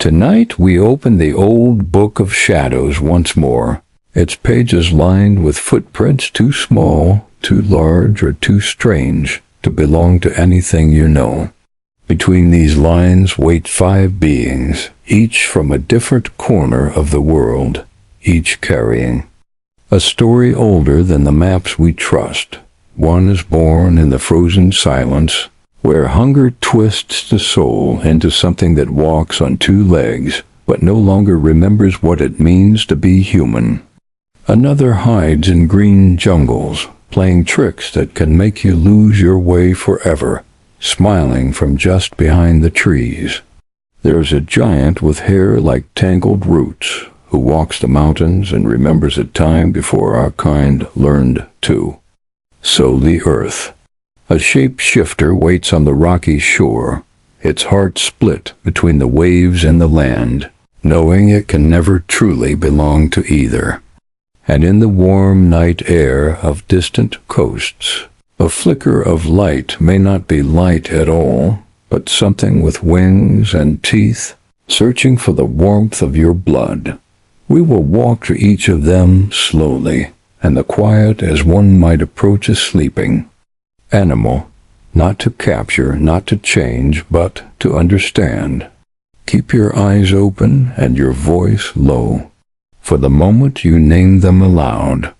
Tonight we open the old book of shadows once more, its pages lined with footprints too small, too large, or too strange to belong to anything you know. Between these lines wait 5 beings, each from a different corner of the world, each carrying a story older than the maps we trust. One is born in the frozen silence, where hunger twists the soul into something that walks on 2 legs, but no longer remembers what it means to be human. Another hides in green jungles, playing tricks that can make you lose your way forever, smiling from just behind the trees. There's a giant with hair like tangled roots, who walks the mountains and remembers a time before our kind learned to sow the earth. A shape-shifter waits on the rocky shore, its heart split between the waves and the land, knowing it can never truly belong to either. And in the warm night air of distant coasts, a flicker of light may not be light at all, but something with wings and teeth, searching for the warmth of your blood. We will walk to each of them slowly, and the quiet as one might approach a sleeping animal, not to capture, not to change, but to understand. Keep your eyes open and your voice low, for the moment you name them aloud,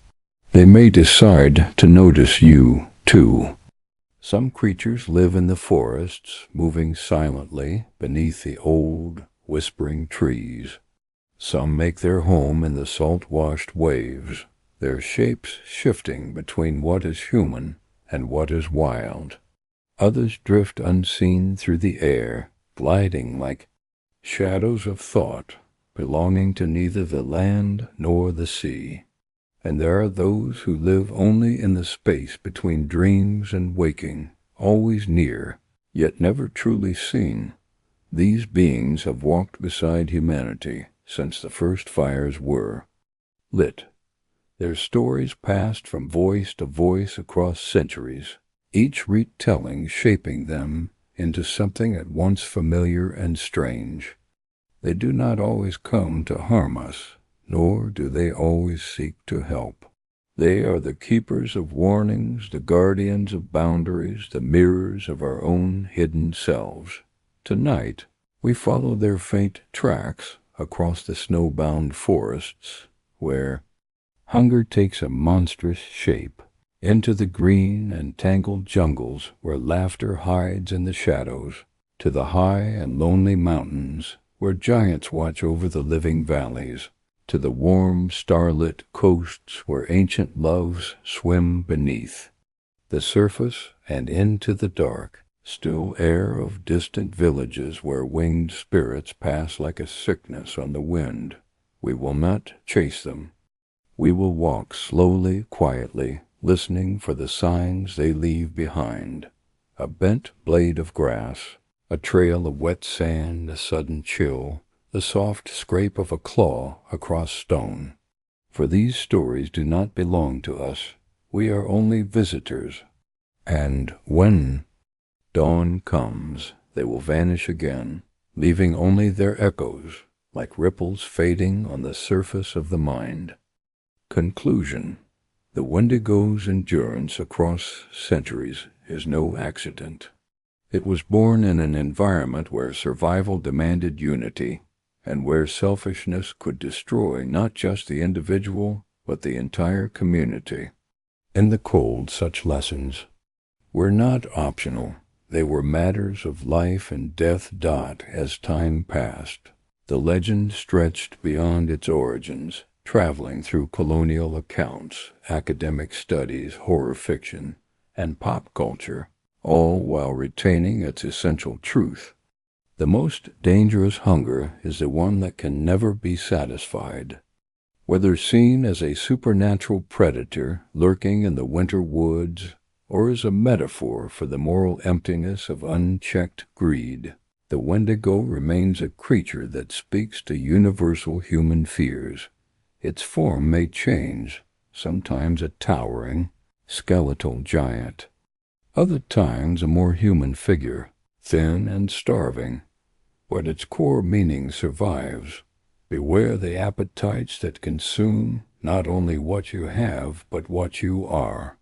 they may decide to notice you, too. Some creatures live in the forests, moving silently beneath the old, whispering trees. Some make their home in the salt-washed waves, their shapes shifting between what is human and what is wild. Others drift unseen through the air, gliding like shadows of thought, belonging to neither the land nor the sea. And there are those who live only in the space between dreams and waking, always near, yet never truly seen. These beings have walked beside humanity since the first fires were lit. Their stories passed from voice to voice across centuries, each retelling shaping them into something at once familiar and strange. They do not always come to harm us, nor do they always seek to help. They are the keepers of warnings, the guardians of boundaries, the mirrors of our own hidden selves. Tonight, we follow their faint tracks across the snowbound forests, where hunger takes a monstrous shape, into the green and tangled jungles where laughter hides in the shadows, to the high and lonely mountains where giants watch over the living valleys, to the warm, starlit coasts where ancient loves swim beneath the surface, and into the dark, still air of distant villages where winged spirits pass like a sickness on the wind. We will not chase them. We will walk slowly, quietly, listening for the signs they leave behind. A bent blade of grass, a trail of wet sand, a sudden chill, the soft scrape of a claw across stone. For these stories do not belong to us. We are only visitors. And when dawn comes, they will vanish again, leaving only their echoes, like ripples fading on the surface of the mind. Conclusion. The Wendigo's endurance across centuries is no accident. It was born in an environment where survival demanded unity, and where selfishness could destroy not just the individual, but the entire community. In the cold, such lessons were not optional. They were matters of life and death. As time passed, the legend stretched beyond its origins, traveling through colonial accounts, academic studies, horror fiction, and pop culture, all while retaining its essential truth. The most dangerous hunger is the one that can never be satisfied. Whether seen as a supernatural predator lurking in the winter woods, or as a metaphor for the moral emptiness of unchecked greed, the Wendigo remains a creature that speaks to universal human fears. Its form may change, sometimes a towering, skeletal giant, other times a more human figure, thin and starving. but its core meaning survives. Beware the appetites that consume not only what you have, but what you are.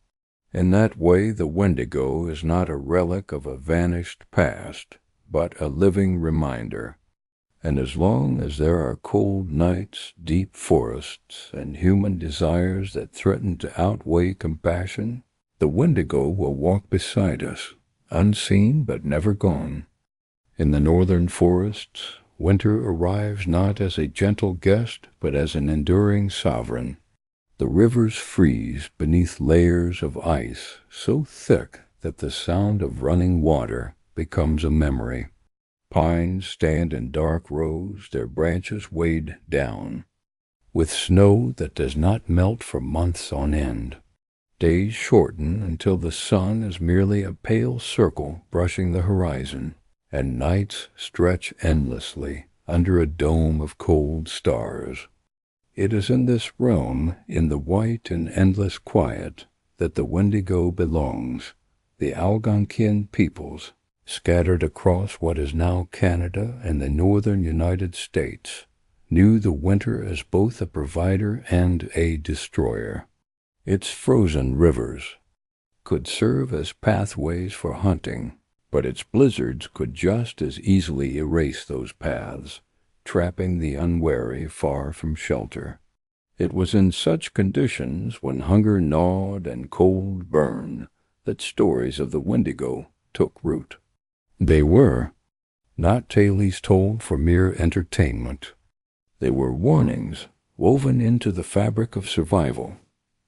In that way, the Wendigo is not a relic of a vanished past, but a living reminder. And as long as there are cold nights, deep forests, and human desires that threaten to outweigh compassion, the Wendigo will walk beside us, unseen but never gone. In the northern forests, winter arrives not as a gentle guest, but as an enduring sovereign. The rivers freeze beneath layers of ice so thick that the sound of running water becomes a memory. Pines stand in dark rows, their branches weighed down, with snow that does not melt for months on end. Days shorten until the sun is merely a pale circle brushing the horizon, and nights stretch endlessly under a dome of cold stars. It is in this realm, in the white and endless quiet, that the Wendigo belongs. The Algonquian peoples, scattered across what is now Canada and the northern United States, knew the winter as both a provider and a destroyer. Its frozen rivers could serve as pathways for hunting, but its blizzards could just as easily erase those paths, trapping the unwary far from shelter. It was in such conditions, when hunger gnawed and cold burned, that stories of the Wendigo took root. They were not tales told for mere entertainment. They were warnings woven into the fabric of survival.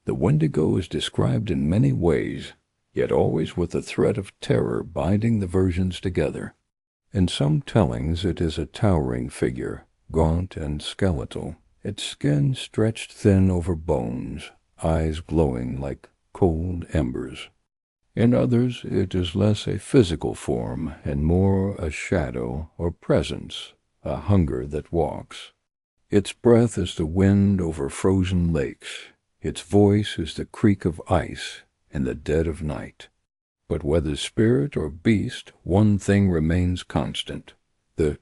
The Wendigo is described in many ways, yet always with a thread of terror binding the versions together. In some tellings it is a towering figure, gaunt and skeletal, its skin stretched thin over bones, eyes glowing like cold embers. In others it is less a physical form and more a shadow or presence, a hunger that walks. Its breath is the wind over frozen lakes. Its voice is the creak of ice in the dead of night. But whether spirit or beast, one thing remains constant. The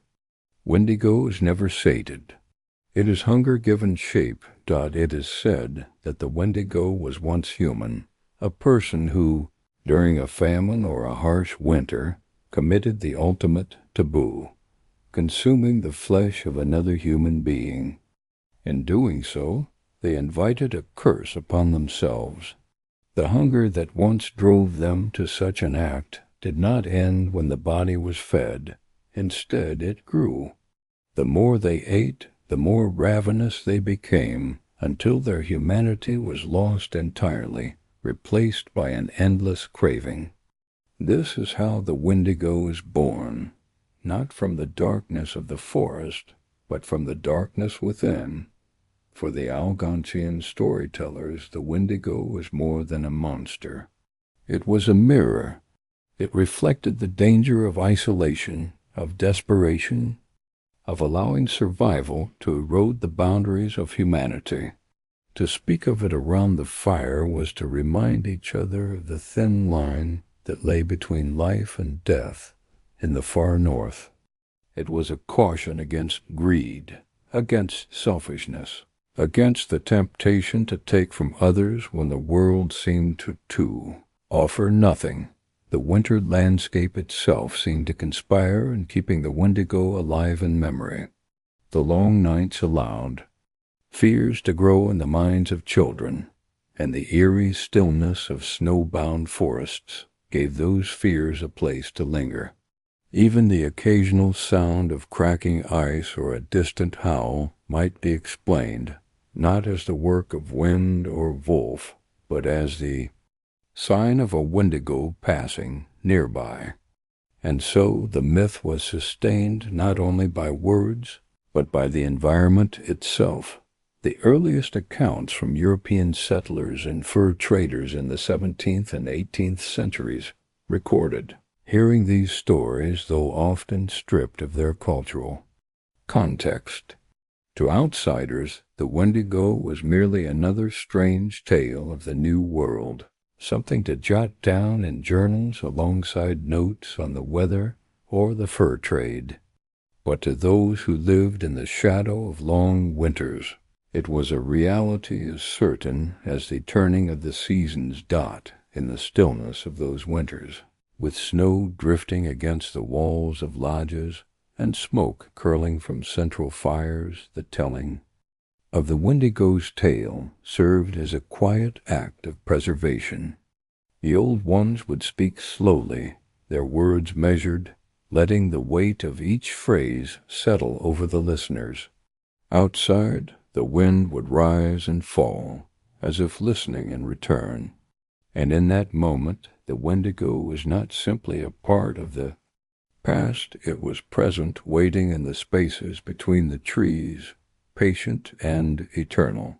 Wendigo is never sated. It is hunger given shape. It is said that the Wendigo was once human, a person who, during a famine or a harsh winter, committed the ultimate taboo, consuming the flesh of another human being. In doing so, they invited a curse upon themselves. The hunger that once drove them to such an act did not end when the body was fed. Instead, it grew. The more they ate, the more ravenous they became, until their humanity was lost entirely, replaced by an endless craving. This is how the Wendigo is born, not from the darkness of the forest, but from the darkness within. For the Algonquian storytellers, the Wendigo was more than a monster. It was a mirror. It reflected the danger of isolation, of desperation, of allowing survival to erode the boundaries of humanity. To speak of it around the fire was to remind each other of the thin line that lay between life and death in the far north. It was a caution against greed, against selfishness, against the temptation to take from others when the world seemed to offer nothing. The winter landscape itself seemed to conspire in keeping the Wendigo alive in memory. The long nights allowed fears to grow in the minds of children, and the eerie stillness of snow-bound forests gave those fears a place to linger. Even the occasional sound of cracking ice or a distant howl might be explained, not as the work of wind or wolf, but as the sign of a Wendigo passing nearby. And so the myth was sustained not only by words, but by the environment itself. The earliest accounts from European settlers and fur traders in the 17th and 18th centuries recorded hearing these stories, though often stripped of their cultural context. To outsiders, the Wendigo was merely another strange tale of the New World, something to jot down in journals alongside notes on the weather or the fur trade. but to those who lived in the shadow of long winters, it was a reality as certain as the turning of the seasons dot in the stillness of those winters, with snow drifting against the walls of lodges and smoke curling from central fires. The telling of the Wendigo's tale served as a quiet act of preservation. The old ones would speak slowly, their words measured, letting the weight of each phrase settle over the listeners. Outside, the wind would rise and fall, as if listening in return. And in that moment, the Wendigo was not simply a part of the past, it was present, waiting in the spaces between the trees, patient and eternal.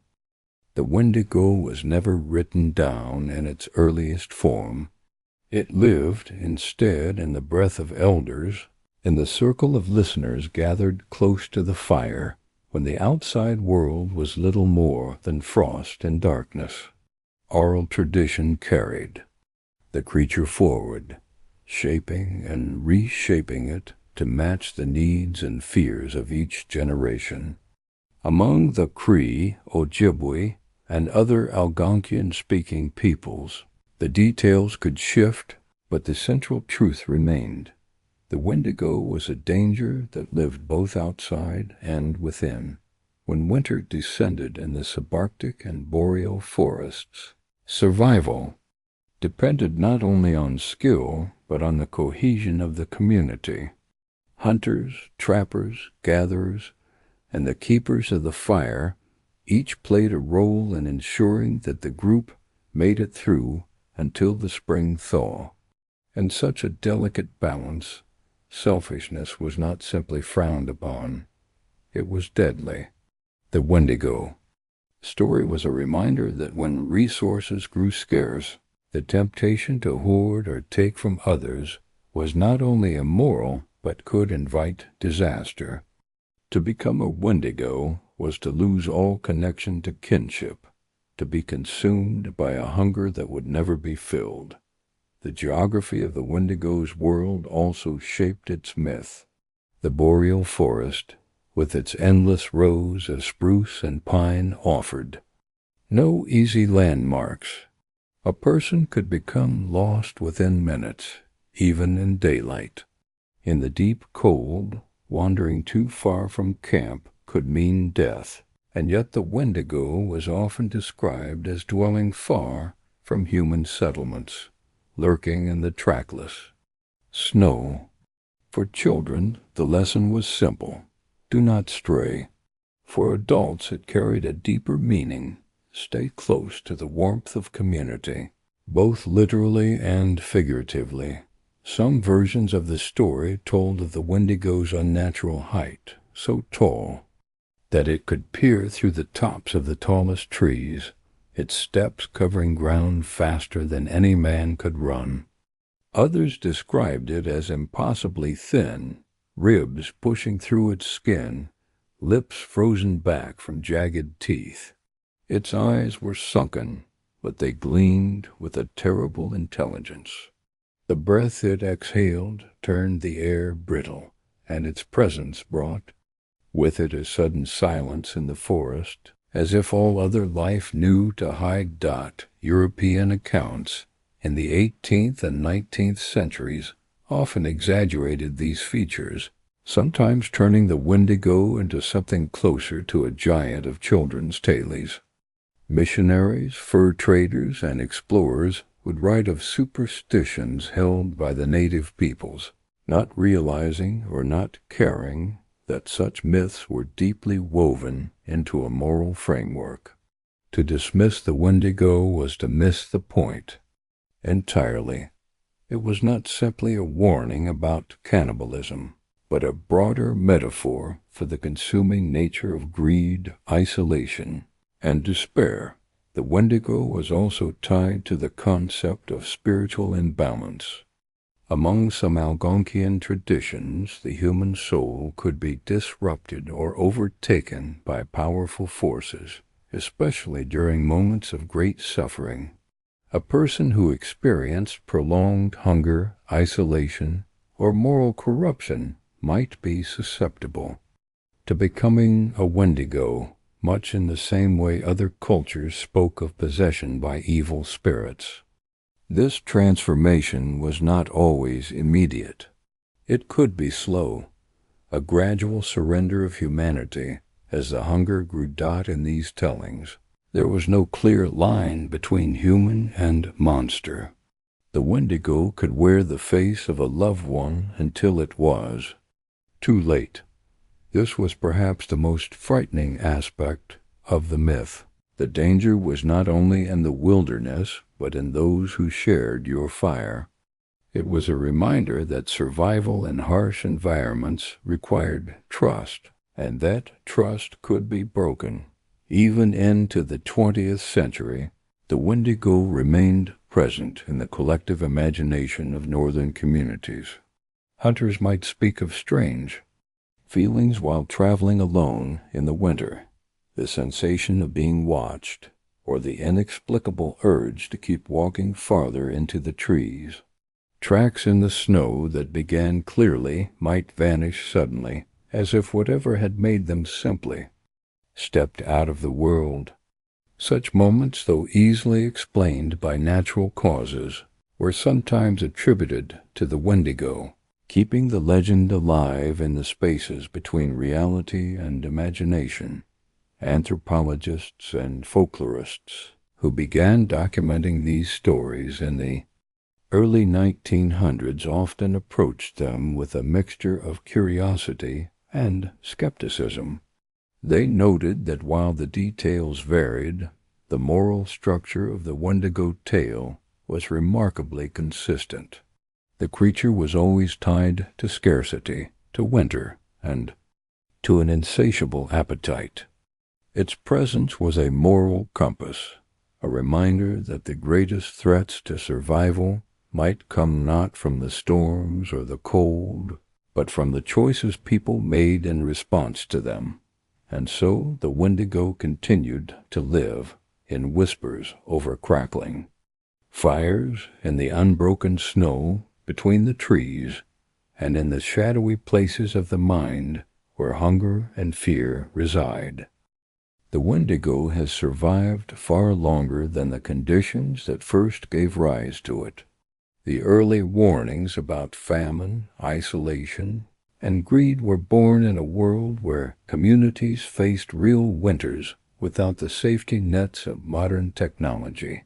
The Wendigo was never written down in its earliest form. It lived, instead, in the breath of elders, in the circle of listeners gathered close to the fire, when the outside world was little more than frost and darkness. Oral tradition carried the creature forward, shaping and reshaping it to match the needs and fears of each generation. Among the Cree, Ojibwe, and other Algonquian-speaking peoples, the details could shift, but the central truth remained. The Wendigo was a danger that lived both outside and within. When winter descended in the subarctic and boreal forests, survival depended not only on skill, but on the cohesion of the community. Hunters, trappers, gatherers, and the keepers of the fire each played a role in ensuring that the group made it through until the spring thaw. In such a delicate balance, selfishness was not simply frowned upon, it was deadly. The Wendigo story was a reminder that when resources grew scarce, the temptation to hoard or take from others was not only immoral, but could invite disaster. To become a Wendigo was to lose all connection to kinship, to be consumed by a hunger that would never be filled. The geography of the Wendigo's world also shaped its myth. The boreal forest, with its endless rows of spruce and pine, offered no easy landmarks. A person could become lost within minutes, even in daylight. In the deep cold, wandering too far from camp could mean death, and yet the Wendigo was often described as dwelling far from human settlements, lurking in the trackless snow. For children, the lesson was simple: do not stray. For adults, it carried a deeper meaning: stay close to the warmth of community, both literally and figuratively. Some versions of the story told of the Wendigo's unnatural height, so tall that it could peer through the tops of the tallest trees, its steps covering ground faster than any man could run. Others described it as impossibly thin, ribs pushing through its skin, lips frozen back from jagged teeth. Its eyes were sunken, but they gleamed with a terrible intelligence. The breath it exhaled turned the air brittle, and its presence brought with it a sudden silence in the forest, as if all other life knew to hide. European accounts in the 18th and 19th centuries often exaggerated these features, sometimes turning the Wendigo into something closer to a giant of children's tales. Missionaries, fur traders, and explorers would write of superstitions held by the native peoples, not realizing or not caring that such myths were deeply woven into a moral framework. To dismiss the Wendigo was to miss the point entirely. It was not simply a warning about cannibalism, but a broader metaphor for the consuming nature of greed, isolation, and despair. The Wendigo was also tied to the concept of spiritual imbalance. Among some Algonquian traditions, the human soul could be disrupted or overtaken by powerful forces, especially during moments of great suffering. A person who experienced prolonged hunger, isolation, or moral corruption might be susceptible to becoming a Wendigo, much in the same way other cultures spoke of possession by evil spirits. This transformation was not always immediate. It could be slow, a gradual surrender of humanity as the hunger grew dot in these tellings. There was no clear line between human and monster. The Wendigo could wear the face of a loved one until it was too late. This was perhaps the most frightening aspect of the myth. The danger was not only in the wilderness, but in those who shared your fire. It was a reminder that survival in harsh environments required trust, and that trust could be broken. Even into the 20th century, the Wendigo remained present in the collective imagination of northern communities. Hunters might speak of strange feelings while traveling alone in the winter, the sensation of being watched, or the inexplicable urge to keep walking farther into the trees. Tracks in the snow that began clearly might vanish suddenly, as if whatever had made them simply stepped out of the world. Such moments, though easily explained by natural causes, were sometimes attributed to the Wendigo, keeping the legend alive in the spaces between reality and imagination. Anthropologists and folklorists who began documenting these stories in the early 1900s often approached them with a mixture of curiosity and skepticism. They noted that while the details varied, the moral structure of the Wendigo tale was remarkably consistent. The creature was always tied to scarcity, to winter, and to an insatiable appetite. Its presence was a moral compass, a reminder that the greatest threats to survival might come not from the storms or the cold, but from the choices people made in response to them. And so the Wendigo continued to live in whispers over crackling fires, in the unbroken snow between the trees, and in the shadowy places of the mind where hunger and fear reside. The Wendigo has survived far longer than the conditions that first gave rise to it. The early warnings about famine, isolation, and greed were born in a world where communities faced real winters without the safety nets of modern technology.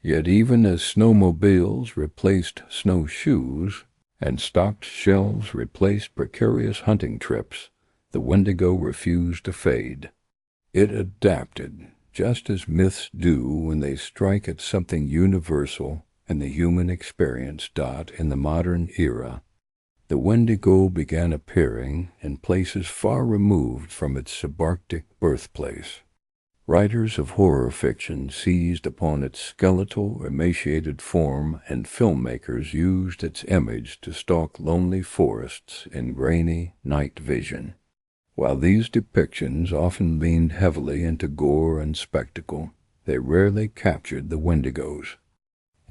Yet even as snowmobiles replaced snowshoes and stocked shelves replaced precarious hunting trips, the Wendigo refused to fade. It adapted, just as myths do when they strike at something universal in the human experience. In the modern era, the Wendigo began appearing in places far removed from its subarctic birthplace. Writers of horror fiction seized upon its skeletal, emaciated form, and filmmakers used its image to stalk lonely forests in grainy night vision. While these depictions often leaned heavily into gore and spectacle, they rarely captured the Wendigo's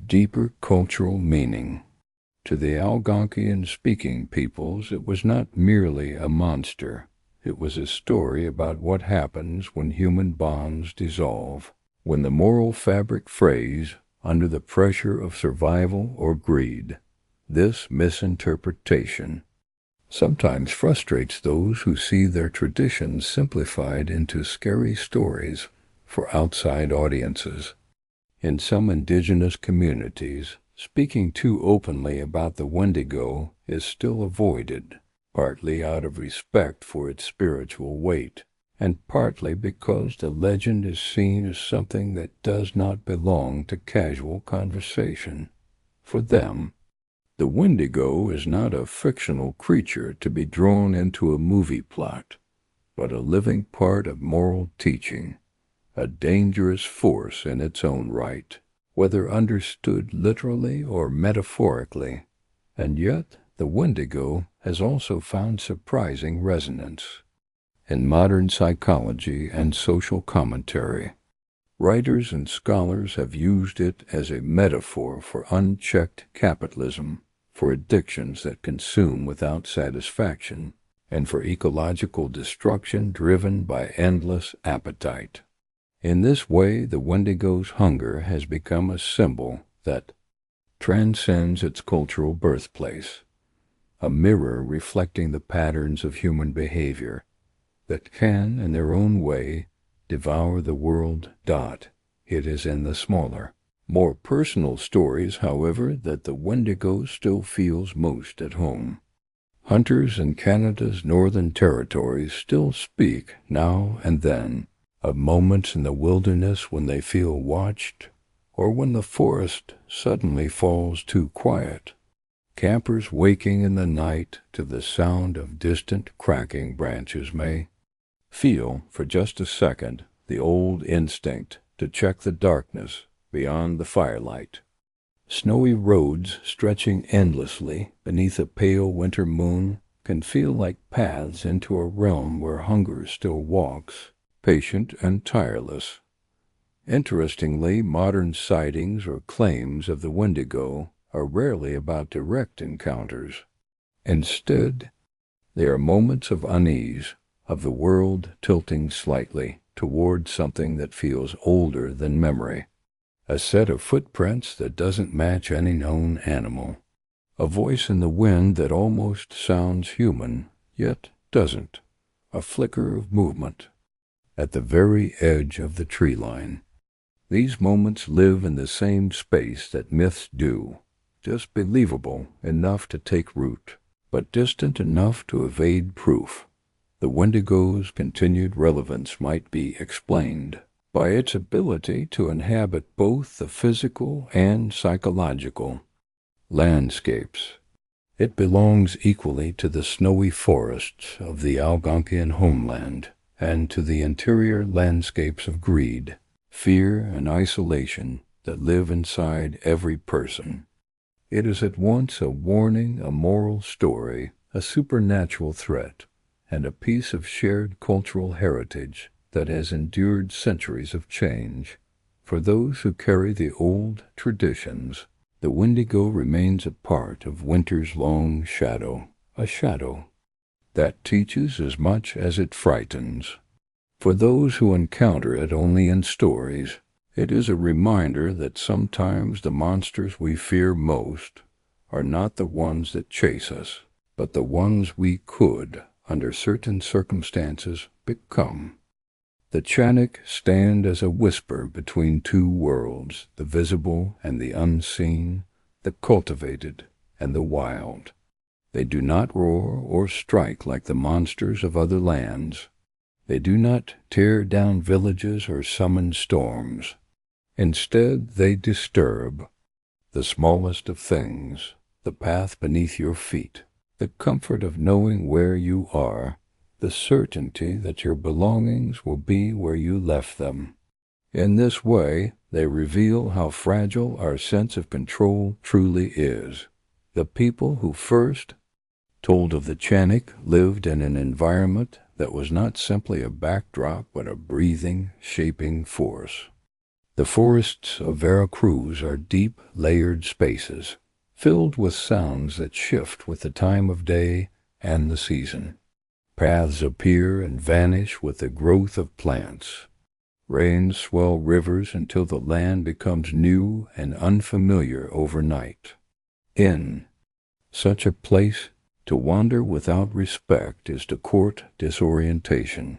deeper cultural meaning. To the Algonquian-speaking peoples, it was not merely a monster. It was a story about what happens when human bonds dissolve, when the moral fabric frays under the pressure of survival or greed. This misinterpretation sometimes frustrates those who see their traditions simplified into scary stories for outside audiences. In some indigenous communities, speaking too openly about the Wendigo is still avoided, partly out of respect for its spiritual weight, and partly because the legend is seen as something that does not belong to casual conversation. For them, the Wendigo is not a fictional creature to be drawn into a movie plot, but a living part of moral teaching, a dangerous force in its own right, whether understood literally or metaphorically. And yet, the Wendigo has also found surprising resonance in modern psychology and social commentary. Writers and scholars have used it as a metaphor for unchecked capitalism, for addictions that consume without satisfaction, and for ecological destruction driven by endless appetite. In this way, the Wendigo's hunger has become a symbol that transcends its cultural birthplace, a mirror reflecting the patterns of human behavior that can, in their own way, devour the world. It is in the smaller, more personal stories, however, that the Wendigo still feels most at home. Hunters in Canada's northern territories still speak, now and then, of moments in the wilderness when they feel watched, or when the forest suddenly falls too quiet. Campers waking in the night to the sound of distant cracking branches may feel, for just a second, the old instinct to check the darkness beyond the firelight. Snowy roads stretching endlessly beneath a pale winter moon can feel like paths into a realm where hunger still walks, patient and tireless. Interestingly, modern sightings or claims of the Wendigo are rarely about direct encounters. Instead, they are moments of unease, of the world tilting slightly toward something that feels older than memory. A set of footprints that doesn't match any known animal. A voice in the wind that almost sounds human, yet doesn't. A flicker of movement at the very edge of the tree line. These moments live in the same space that myths do, just believable enough to take root, but distant enough to evade proof. The Wendigo's continued relevance might be explained by its ability to inhabit both the physical and psychological landscapes. It belongs equally to the snowy forests of the Algonquian homeland and to the interior landscapes of greed, fear, and isolation that live inside every person. It is at once a warning, a moral story, a supernatural threat, and a piece of shared cultural heritage that has endured centuries of change. For those who carry the old traditions, the Wendigo remains a part of winter's long shadow, a shadow that teaches as much as it frightens. For those who encounter it only in stories, it is a reminder that sometimes the monsters we fear most are not the ones that chase us, but the ones we could, under certain circumstances, become. The Chaneque stand as a whisper between two worlds, the visible and the unseen, the cultivated and the wild. They do not roar or strike like the monsters of other lands. They do not tear down villages or summon storms. Instead, they disturb the smallest of things, the path beneath your feet, the comfort of knowing where you are, the certainty that your belongings will be where you left them. In this way, they reveal how fragile our sense of control truly is. The people who first told of the Chaneque lived in an environment that was not simply a backdrop but a breathing, shaping force. The forests of Veracruz are deep, layered spaces, filled with sounds that shift with the time of day and the season. Paths appear and vanish with the growth of plants. Rains swell rivers until the land becomes new and unfamiliar overnight. In such a place, to wander without respect is to court disorientation,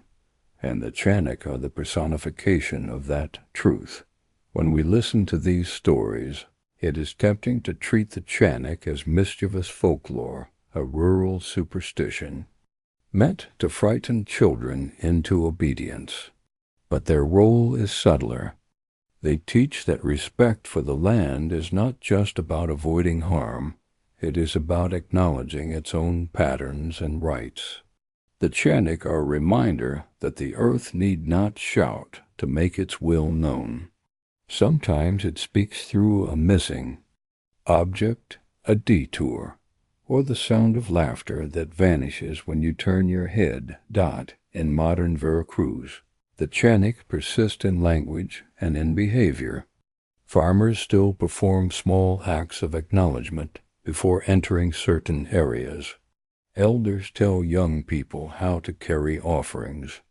and the Chaneque are the personification of that truth. When we listen to these stories, it is tempting to treat the Chaneque as mischievous folklore, a rural superstition, meant to frighten children into obedience. But their role is subtler. They teach that respect for the land is not just about avoiding harm, it is about acknowledging its own patterns and rights. The Chaneque are a reminder that the earth need not shout to make its will known. Sometimes it speaks through a missing object, a detour, or the sound of laughter that vanishes when you turn your head. In modern Veracruz, the Chaneque persist in language and in behavior. Farmers still perform small acts of acknowledgement before entering certain areas. Elders tell young people how to carry offerings,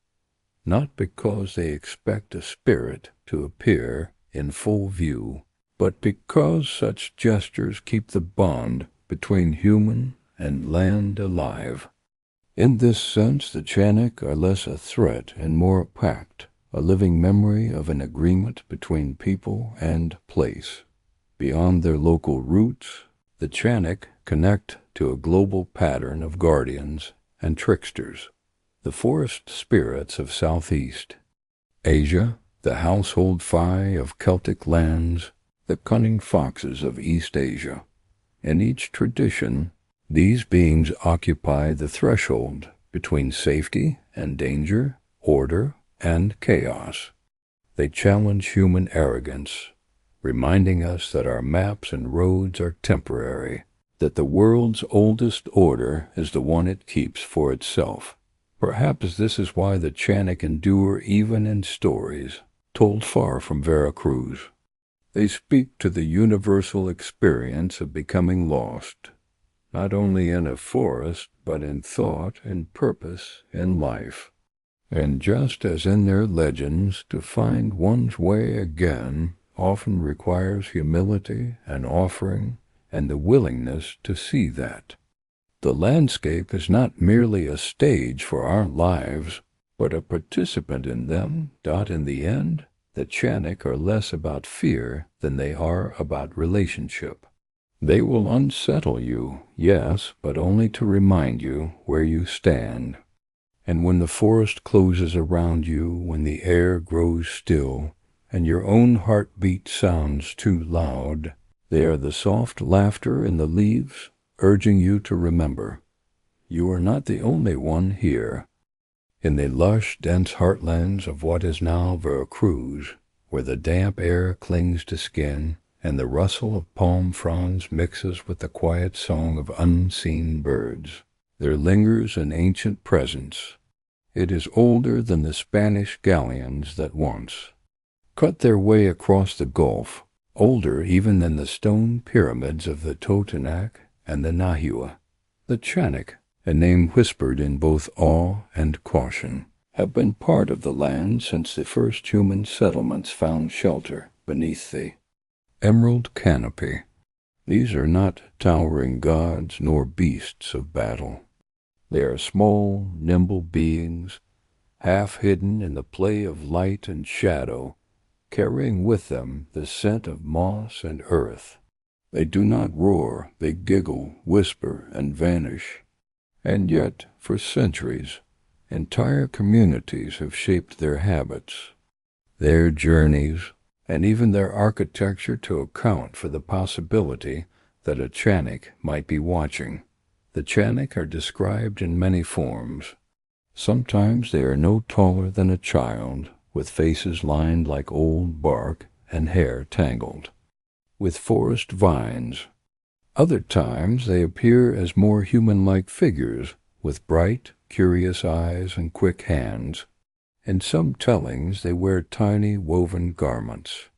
not because they expect a spirit to appear in full view, but because such gestures keep the bond between human and land alive. In this sense, the Chaneque are less a threat and more a pact, a living memory of an agreement between people and place. Beyond their local roots, the Chaneque connect to a global pattern of guardians and tricksters, the forest spirits of Southeast Asia, the household fae of Celtic lands, the cunning foxes of East Asia. In each tradition, these beings occupy the threshold between safety and danger, order and chaos. They challenge human arrogance, reminding us that our maps and roads are temporary, that the world's oldest order is the one it keeps for itself. Perhaps this is why the Chaneque endure even in stories told far from Veracruz. They speak to the universal experience of becoming lost, not only in a forest, but in thought and purpose in life. And just as in their legends, to find one's way again often requires humility and offering and the willingness to see that. The landscape is not merely a stage for our lives, but a participant in them. In the end, the Chaneque are less about fear than they are about relationship. They will unsettle you, yes, but only to remind you where you stand. And when the forest closes around you, when the air grows still, and your own heartbeat sounds too loud, they are the soft laughter in the leaves, urging you to remember. You are not the only one here. In the lush, dense heartlands of what is now Veracruz, where the damp air clings to skin, and the rustle of palm fronds mixes with the quiet song of unseen birds, there lingers an ancient presence. It is older than the Spanish galleons that once cut their way across the Gulf, older even than the stone pyramids of the Totonac and the Nahua. The Chaneque, a name whispered in both awe and caution, have been part of the land since the first human settlements found shelter beneath the emerald canopy. These are not towering gods nor beasts of battle. They are small, nimble beings, half hidden in the play of light and shadow, carrying with them the scent of moss and earth. They do not roar, they giggle, whisper, and vanish. And yet, for centuries, entire communities have shaped their habits, their journeys, and even their architecture to account for the possibility that a Chaneque might be watching. The Chaneque are described in many forms. Sometimes they are no taller than a child, with faces lined like old bark and hair tangled with forest vines. Other times they appear as more human-like figures, with bright, curious eyes and quick hands. In some tellings they wear tiny woven garments.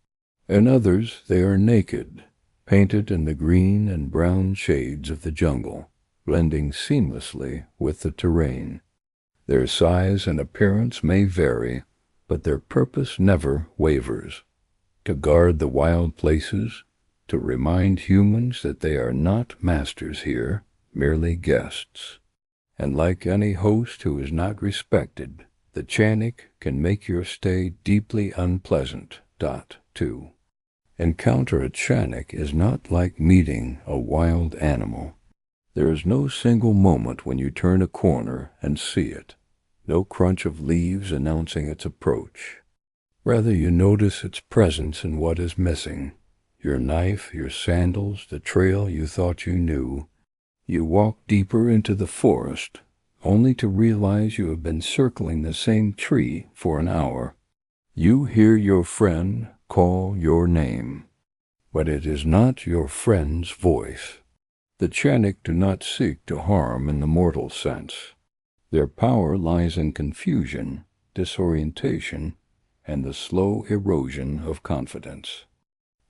In others they are naked, painted in the green and brown shades of the jungle, blending seamlessly with the terrain. Their size and appearance may vary, but their purpose never wavers: to guard the wild places, to remind humans that they are not masters here, merely guests. And like any host who is not respected, the Chaneque can make your stay deeply unpleasant. 2. Encounter a Chaneque is not like meeting a wild animal. There is no single moment when you turn a corner and see it, no crunch of leaves announcing its approach. Rather, you notice its presence in what is missing: your knife, your sandals, the trail you thought you knew. You walk deeper into the forest, only to realize you have been circling the same tree for an hour. You hear your friend call your name, but it is not your friend's voice. The Chaneque do not seek to harm in the mortal sense. Their power lies in confusion, disorientation, and the slow erosion of confidence.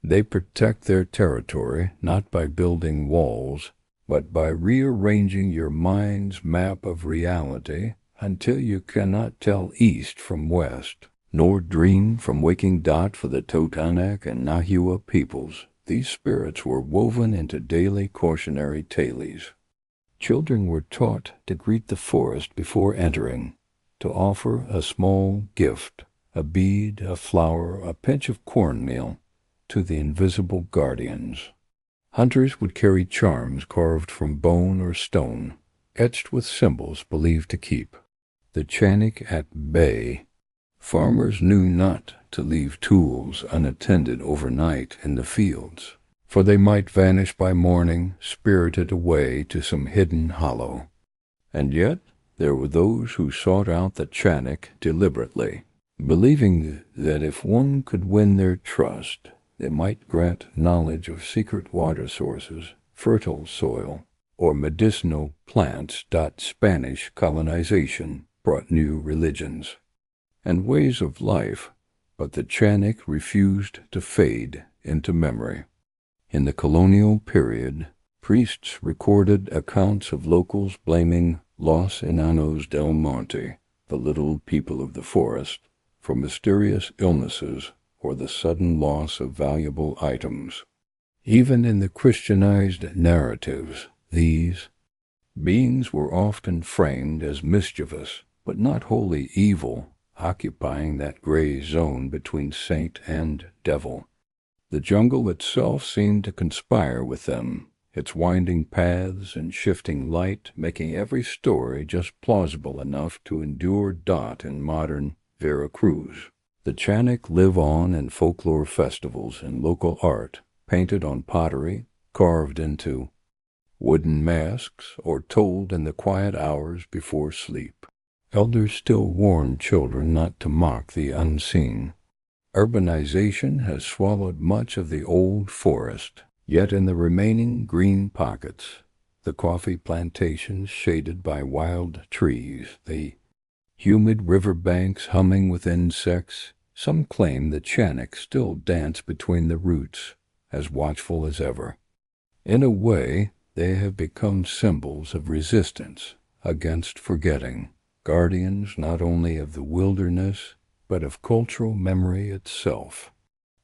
They protect their territory not by building walls, but by rearranging your mind's map of reality until you cannot tell east from west, nor dream from waking dot for the Chaneque and Nahua peoples. These spirits were woven into daily cautionary tales. Children were taught to greet the forest before entering, to offer a small gift, a bead, a flower, a pinch of cornmeal, to the invisible guardians. Hunters would carry charms carved from bone or stone, etched with symbols believed to keep the Chaneque at bay. Farmers knew not to leave tools unattended overnight in the fields, for they might vanish by morning, spirited away to some hidden hollow. And yet there were those who sought out the Chaneque deliberately, believing that if one could win their trust, they might grant knowledge of secret water sources, fertile soil, or medicinal plants. Spanish colonization brought new religions and ways of life, but the Chaneque refused to fade into memory. In the colonial period, priests recorded accounts of locals blaming Los Enanos del Monte, the little people of the forest, for mysterious illnesses or the sudden loss of valuable items. Even in the Christianized narratives, these beings were often framed as mischievous, but not wholly evil, occupying that gray zone between saint and devil. The jungle itself seemed to conspire with them, its winding paths and shifting light making every story just plausible enough to endure in modern Veracruz. The Chaneque live on in folklore festivals and local art, painted on pottery, carved into wooden masks, or told in the quiet hours before sleep. Elders still warn children not to mock the unseen. Urbanization has swallowed much of the old forest, yet in the remaining green pockets, the coffee plantations shaded by wild trees, the humid river banks humming with insects, some claim the Chaneque still dance between the roots, as watchful as ever. In a way, they have become symbols of resistance against forgetting, guardians not only of the wilderness, but of cultural memory itself.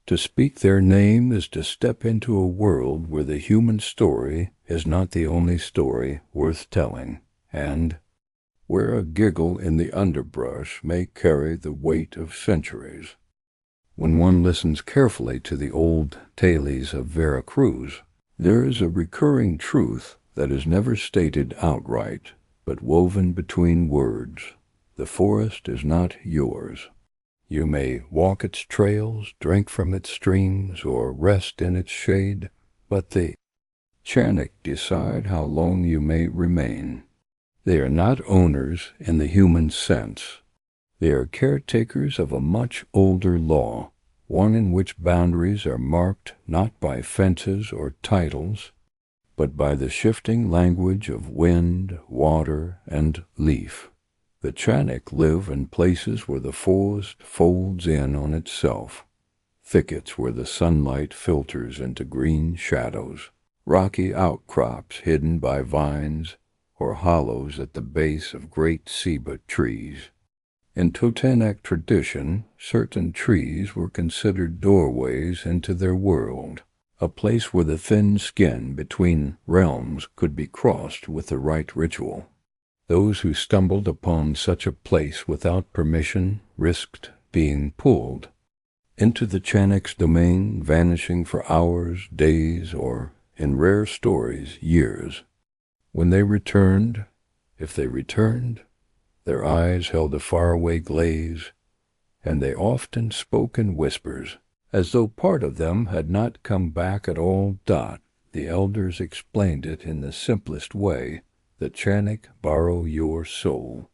To speak their name is to step into a world where the human story is not the only story worth telling, and where a giggle in the underbrush may carry the weight of centuries. When one listens carefully to the old tales of Veracruz, there is a recurring truth that is never stated outright, but woven between words. The forest is not yours. You may walk its trails, drink from its streams, or rest in its shade, but the Chaneque decide how long you may remain. They are not owners in the human sense. They are caretakers of a much older law, one in which boundaries are marked not by fences or titles, but by the shifting language of wind, water, and leaf. The Chaneque live in places where the forest folds in on itself, thickets where the sunlight filters into green shadows, rocky outcrops hidden by vines, or hollows at the base of great ceiba trees. In Chaneque tradition, certain trees were considered doorways into their world, a place where the thin skin between realms could be crossed with the right ritual. Those who stumbled upon such a place without permission risked being pulled into the Chaneque's domain, vanishing for hours, days, or, in rare stories, years. When they returned, if they returned, their eyes held a faraway glaze, and they often spoke in whispers, as though part of them had not come back at all. The elders explained it in the simplest way. The Chaneque borrow your soul,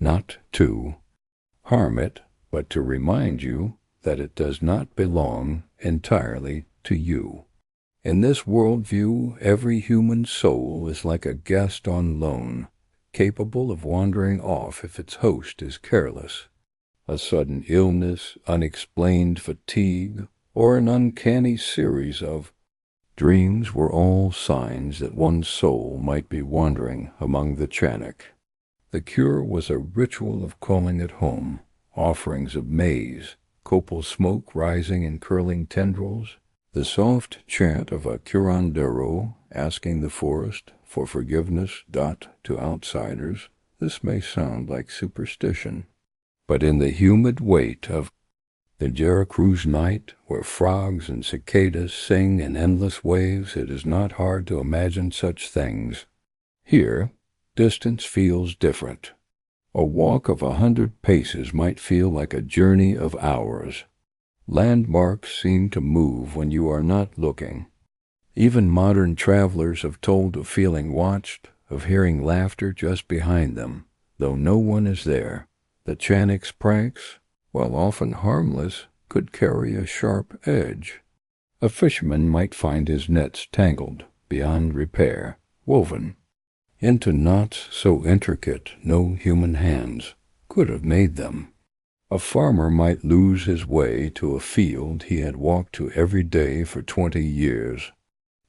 not to harm it, but to remind you that it does not belong entirely to you. In this worldview, every human soul is like a guest on loan, capable of wandering off if its host is careless. A sudden illness, unexplained fatigue, or an uncanny series of dreams were all signs that one's soul might be wandering among the Chaneque. The cure was a ritual of calling it home, offerings of maize, copal smoke rising in curling tendrils, the soft chant of a curandero asking the forest for forgiveness. To outsiders, this may sound like superstition, but in the humid weight of the Veracruz night, where frogs and cicadas sing in endless waves, it is not hard to imagine such things. Here, distance feels different. A walk of 100 paces might feel like a journey of hours. Landmarks seem to move when you are not looking. Even modern travelers have told of feeling watched, of hearing laughter just behind them, though no one is there. The Chaneque's pranks, while often harmless, could carry a sharp edge. A fisherman might find his nets tangled, beyond repair, woven into knots so intricate no human hands could have made them. A farmer might lose his way to a field he had walked to every day for 20 years.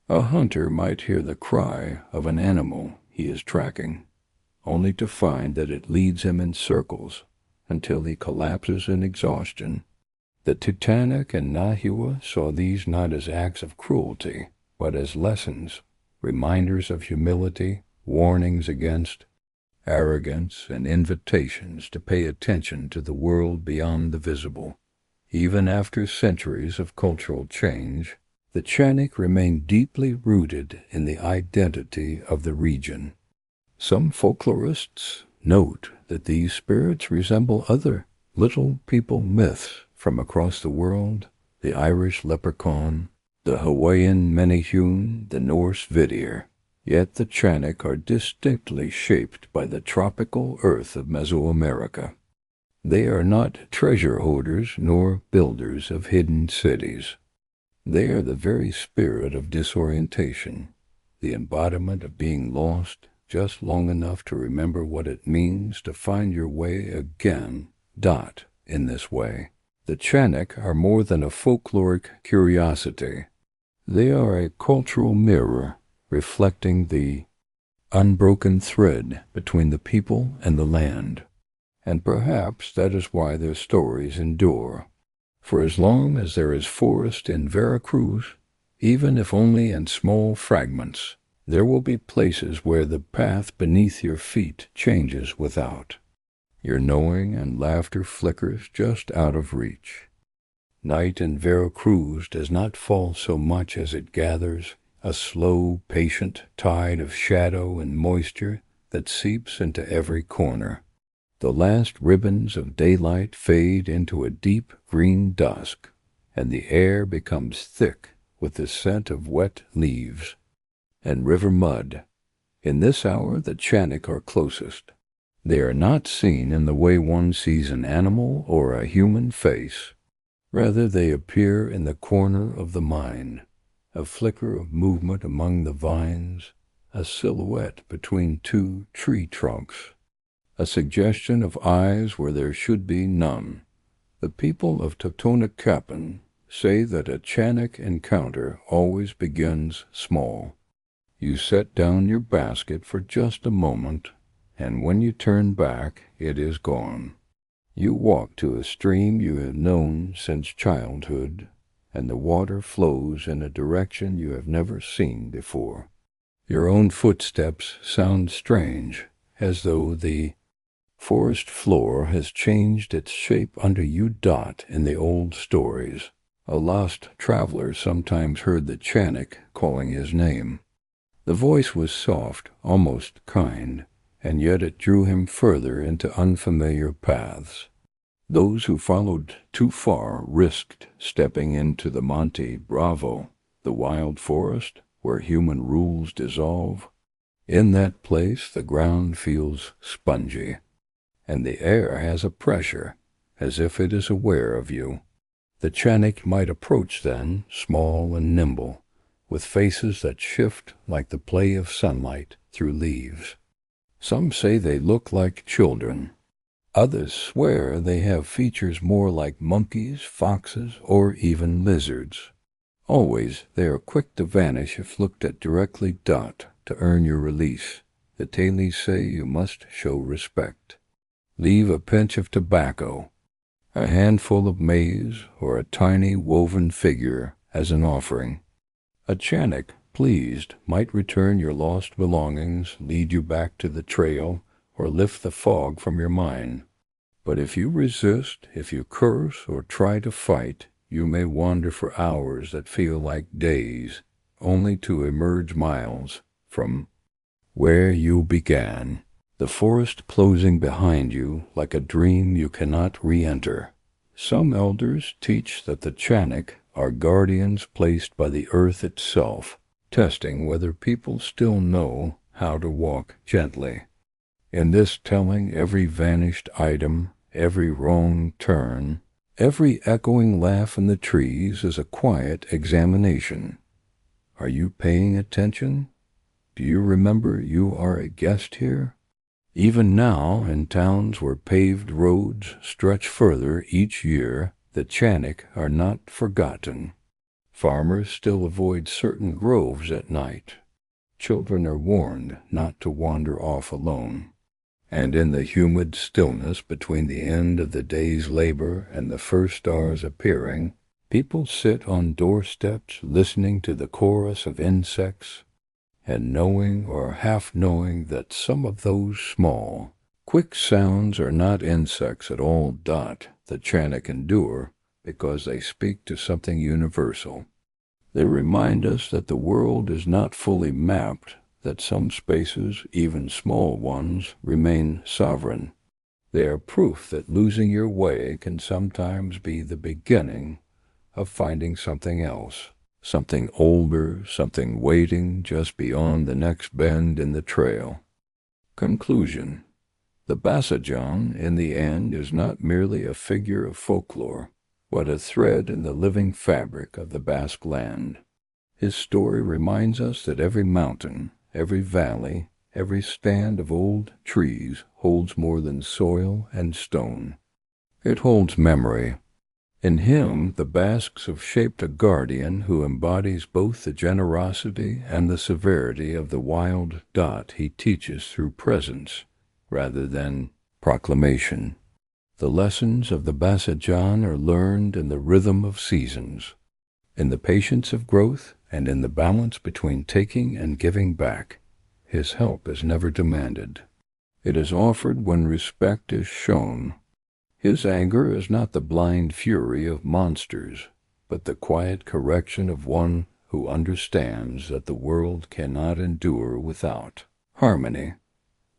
A hunter might hear the cry of an animal he is tracking, only to find that it leads him in circles until he collapses in exhaustion. The Teutonic and Nahua saw these not as acts of cruelty, but as lessons, reminders of humility, warnings against arrogance, and invitations to pay attention to the world beyond the visible. Even after centuries of cultural change, the Chaneque remained deeply rooted in the identity of the region. Some folklorists note that these spirits resemble other little people myths from across the world: the Irish leprechaun, the Hawaiian menehune, the Norse vidir. Yet the Chaneque are distinctly shaped by the tropical earth of Mesoamerica. They are not treasure hoarders nor builders of hidden cities. They are the very spirit of disorientation, the embodiment of being lost just long enough to remember what it means to find your way again. In this way, the Chaneque are more than a folkloric curiosity. They are a cultural mirror, reflecting the unbroken thread between the people and the land. And perhaps that is why their stories endure. For as long as there is forest in Veracruz, even if only in small fragments, there will be places where the path beneath your feet changes without. Your knowing and laughter flickers just out of reach. Night in Veracruz does not fall so much as it gathers, a slow, patient tide of shadow and moisture that seeps into every corner. The last ribbons of daylight fade into a deep green dusk, and the air becomes thick with the scent of wet leaves and river mud. In this hour the Chaneque are closest. They are not seen in the way one sees an animal or a human face. Rather, they appear in the corner of the mind, a flicker of movement among the vines, a silhouette between two tree trunks, a suggestion of eyes where there should be none. The people of Totonacapan say that a Chaneque encounter always begins small. You set down your basket for just a moment, and when you turn back, it is gone. You walk to a stream you have known since childhood, and the water flows in a direction you have never seen before. Your own footsteps sound strange, as though the forest floor has changed its shape under you. In the old stories, a lost traveler sometimes heard the Chaneque calling his name. The voice was soft, almost kind, and yet it drew him further into unfamiliar paths. Those who followed too far risked stepping into the Monte Bravo, the wild forest where human rules dissolve. In that place the ground feels spongy, and the air has a pressure, as if it is aware of you. The Chaneque might approach then, small and nimble, with faces that shift like the play of sunlight through leaves. Some say they look like children. Others swear they have features more like monkeys, foxes, or even lizards. Always, they are quick to vanish if looked at directly. To earn your release, the tailies say you must show respect. Leave a pinch of tobacco, a handful of maize, or a tiny woven figure as an offering. A Chaneque, pleased, might return your lost belongings, lead you back to the trail, or lift the fog from your mind. But if you resist, if you curse or try to fight, you may wander for hours that feel like days, only to emerge miles from where you began, the forest closing behind you like a dream you cannot re-enter. Some elders teach that the Chaneque are guardians placed by the earth itself, testing whether people still know how to walk gently. In this telling, every vanished item, every wrong turn, every echoing laugh in the trees is a quiet examination. Are you paying attention? Do you remember you are a guest here? Even now, in towns where paved roads stretch further each year, the Chaneque are not forgotten. Farmers still avoid certain groves at night. Children are warned not to wander off alone. And in the humid stillness between the end of the day's labor and the first stars appearing, people sit on doorsteps listening to the chorus of insects, and knowing or half knowing that some of those small, quick sounds are not insects at all. The Chaneque endure because they speak to something universal. They remind us that the world is not fully mapped, that some spaces, even small ones, remain sovereign. They are proof that losing your way can sometimes be the beginning of finding something else, something older, something waiting just beyond the next bend in the trail. Conclusion. The Basajaun, in the end, is not merely a figure of folklore, but a thread in the living fabric of the Basque land. His story reminds us that every mountain, every valley, every stand of old trees holds more than soil and stone. It holds memory. In him, the Basques have shaped a guardian who embodies both the generosity and the severity of the wild. He teaches through presence, rather than proclamation. The lessons of the Basajaun are learned in the rhythm of seasons, in the patience of growth, and in the balance between taking and giving back. His help is never demanded. It is offered when respect is shown. His anger is not the blind fury of monsters, but the quiet correction of one who understands that the world cannot endure without harmony.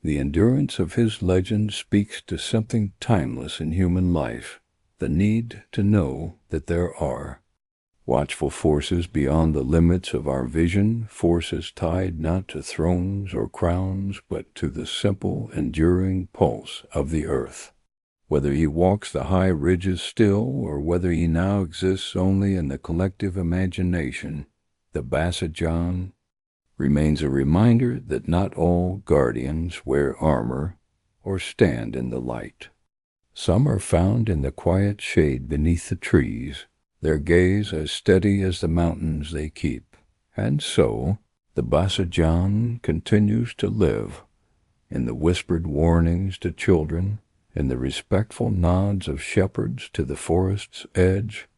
The endurance of his legend speaks to something timeless in human life, the need to know that there are watchful forces beyond the limits of our vision, forces tied not to thrones or crowns, but to the simple, enduring pulse of the earth. Whether he walks the high ridges still, or whether he now exists only in the collective imagination, the Basajaun remains a reminder that not all guardians wear armor or stand in the light. Some are found in the quiet shade beneath the trees, their gaze as steady as the mountains they keep. And so, the Basajaun continues to live, in the whispered warnings to children, in the respectful nods of shepherds to the forest's edge,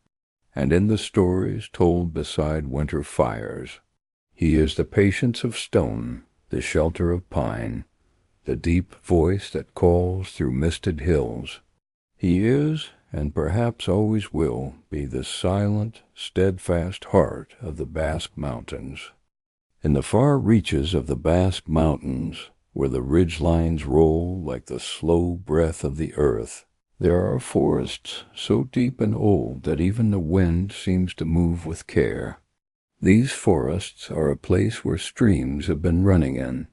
and in the stories told beside winter fires. He is the patience of stone, the shelter of pine, the deep voice that calls through misted hills. He is, and perhaps always will, be the silent, steadfast heart of the Basque Mountains. In the far reaches of the Basque Mountains, where the ridge lines roll like the slow breath of the earth, there are forests so deep and old that even the wind seems to move with care. These forests are a place where streams have been running in,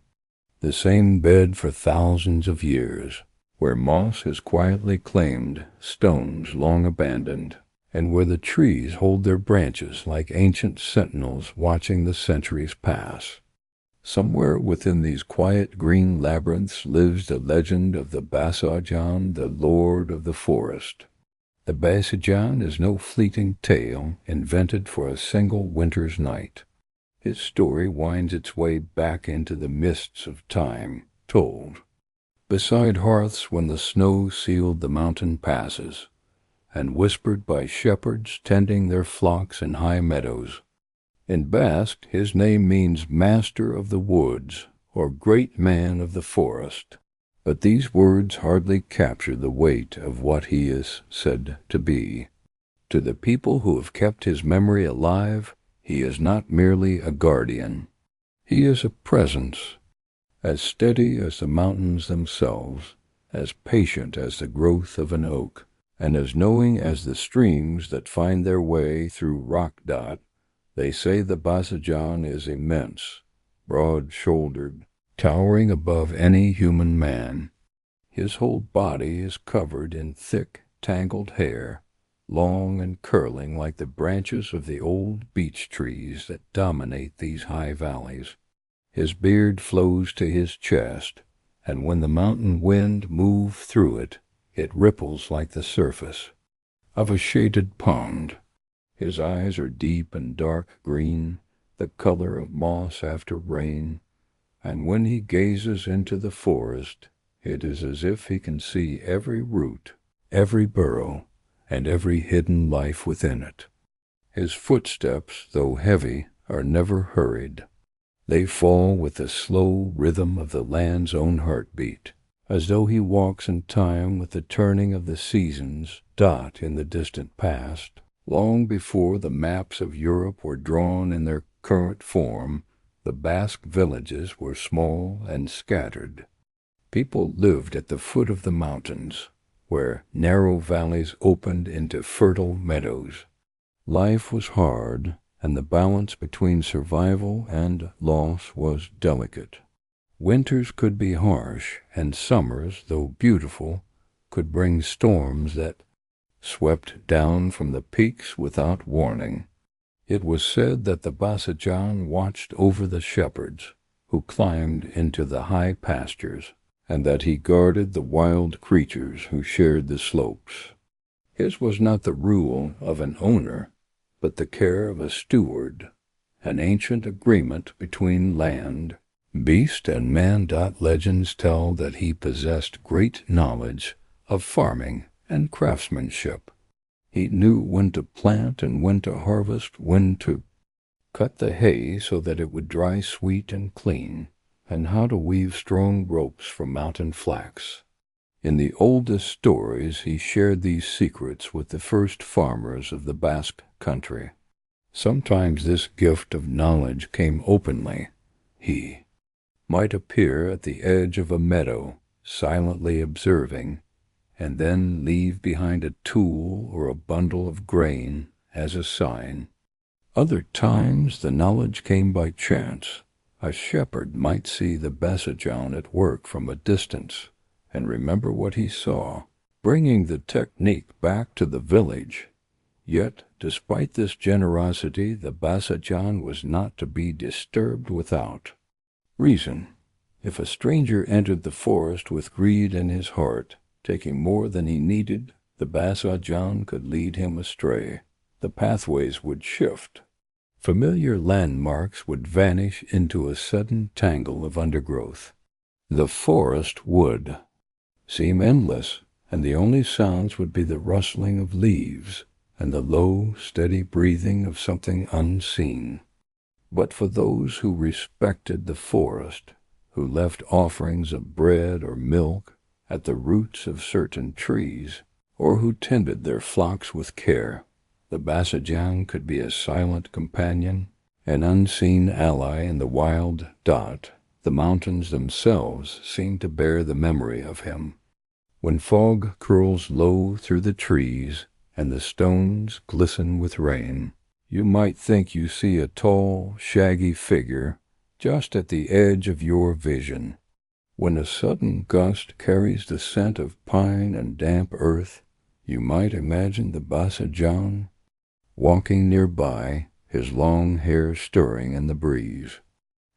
the same bed for thousands of years, where moss has quietly claimed stones long abandoned, and where the trees hold their branches like ancient sentinels watching the centuries pass. Somewhere within these quiet green labyrinths lives the legend of the Basajaun, the lord of the forest. The Basajaun is no fleeting tale invented for a single winter's night. His story winds its way back into the mists of time, told beside hearths when the snow sealed the mountain passes, and whispered by shepherds tending their flocks in high meadows. In Basque, his name means master of the woods, or great man of the forest. But these words hardly capture the weight of what he is said to be. To the people who have kept his memory alive, he is not merely a guardian. He is a presence, as steady as the mountains themselves, as patient as the growth of an oak, and as knowing as the streams that find their way through rock dot. They say the Basajaun is immense, broad-shouldered, towering above any human man. His whole body is covered in thick, tangled hair, long and curling like the branches of the old beech trees that dominate these high valleys. His beard flows to his chest, and when the mountain wind moves through it, it ripples like the surface of a shaded pond. His eyes are deep and dark green, the color of moss after rain, and when he gazes into the forest, it is as if he can see every root, every burrow, and every hidden life within it. His footsteps, though heavy, are never hurried. They fall with the slow rhythm of the land's own heartbeat, as though he walks in time with the turning of the seasons dot in the distant past. Long before the maps of Europe were drawn in their current form, the Basque villages were small and scattered. People lived at the foot of the mountains, where narrow valleys opened into fertile meadows. Life was hard, and the balance between survival and loss was delicate. Winters could be harsh, and summers, though beautiful, could bring storms that swept down from the peaks without warning. It was said that the Basajaun watched over the shepherds, who climbed into the high pastures, and that he guarded the wild creatures who shared the slopes. His was not the rule of an owner, but the care of a steward, an ancient agreement between land, beast, and man. Legends tell that he possessed great knowledge of farming and craftsmanship. He knew when to plant and when to harvest, when to cut the hay so that it would dry sweet and clean, and how to weave strong ropes from mountain flax. In the oldest stories he shared these secrets with the first farmers of the Basque country. Sometimes this gift of knowledge came openly. He might appear at the edge of a meadow, silently observing, and then leave behind a tool or a bundle of grain as a sign. Other times the knowledge came by chance. A shepherd might see the Basajaun at work from a distance and remember what he saw, bringing the technique back to the village. Yet, despite this generosity, the Basajaun was not to be disturbed without reason. If a stranger entered the forest with greed in his heart, taking more than he needed, the Basajaun could lead him astray. The pathways would shift. Familiar landmarks would vanish into a sudden tangle of undergrowth. The forest would seem endless, and the only sounds would be the rustling of leaves and the low, steady breathing of something unseen. But for those who respected the forest, who left offerings of bread or milk at the roots of certain trees, or who tended their flocks with care, the Basajaun could be a silent companion, an unseen ally in the wild dot. The mountains themselves seem to bear the memory of him. When fog curls low through the trees and the stones glisten with rain, you might think you see a tall, shaggy figure just at the edge of your vision. When a sudden gust carries the scent of pine and damp earth, you might imagine the Basajaun walking nearby, his long hair stirring in the breeze.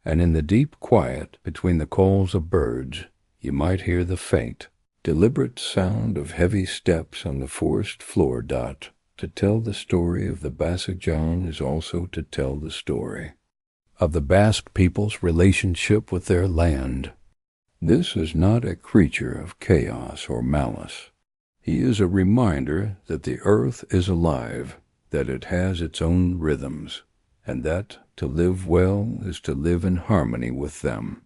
and in the deep quiet between the calls of birds you might hear the faint, deliberate sound of heavy steps on the forest floor. To tell the story of the Basajaun is also to tell the story of the Basque people's relationship with their land. This is not a creature of chaos or malice. He is a reminder that the earth is alive, that it has its own rhythms, and that to live well is to live in harmony with them.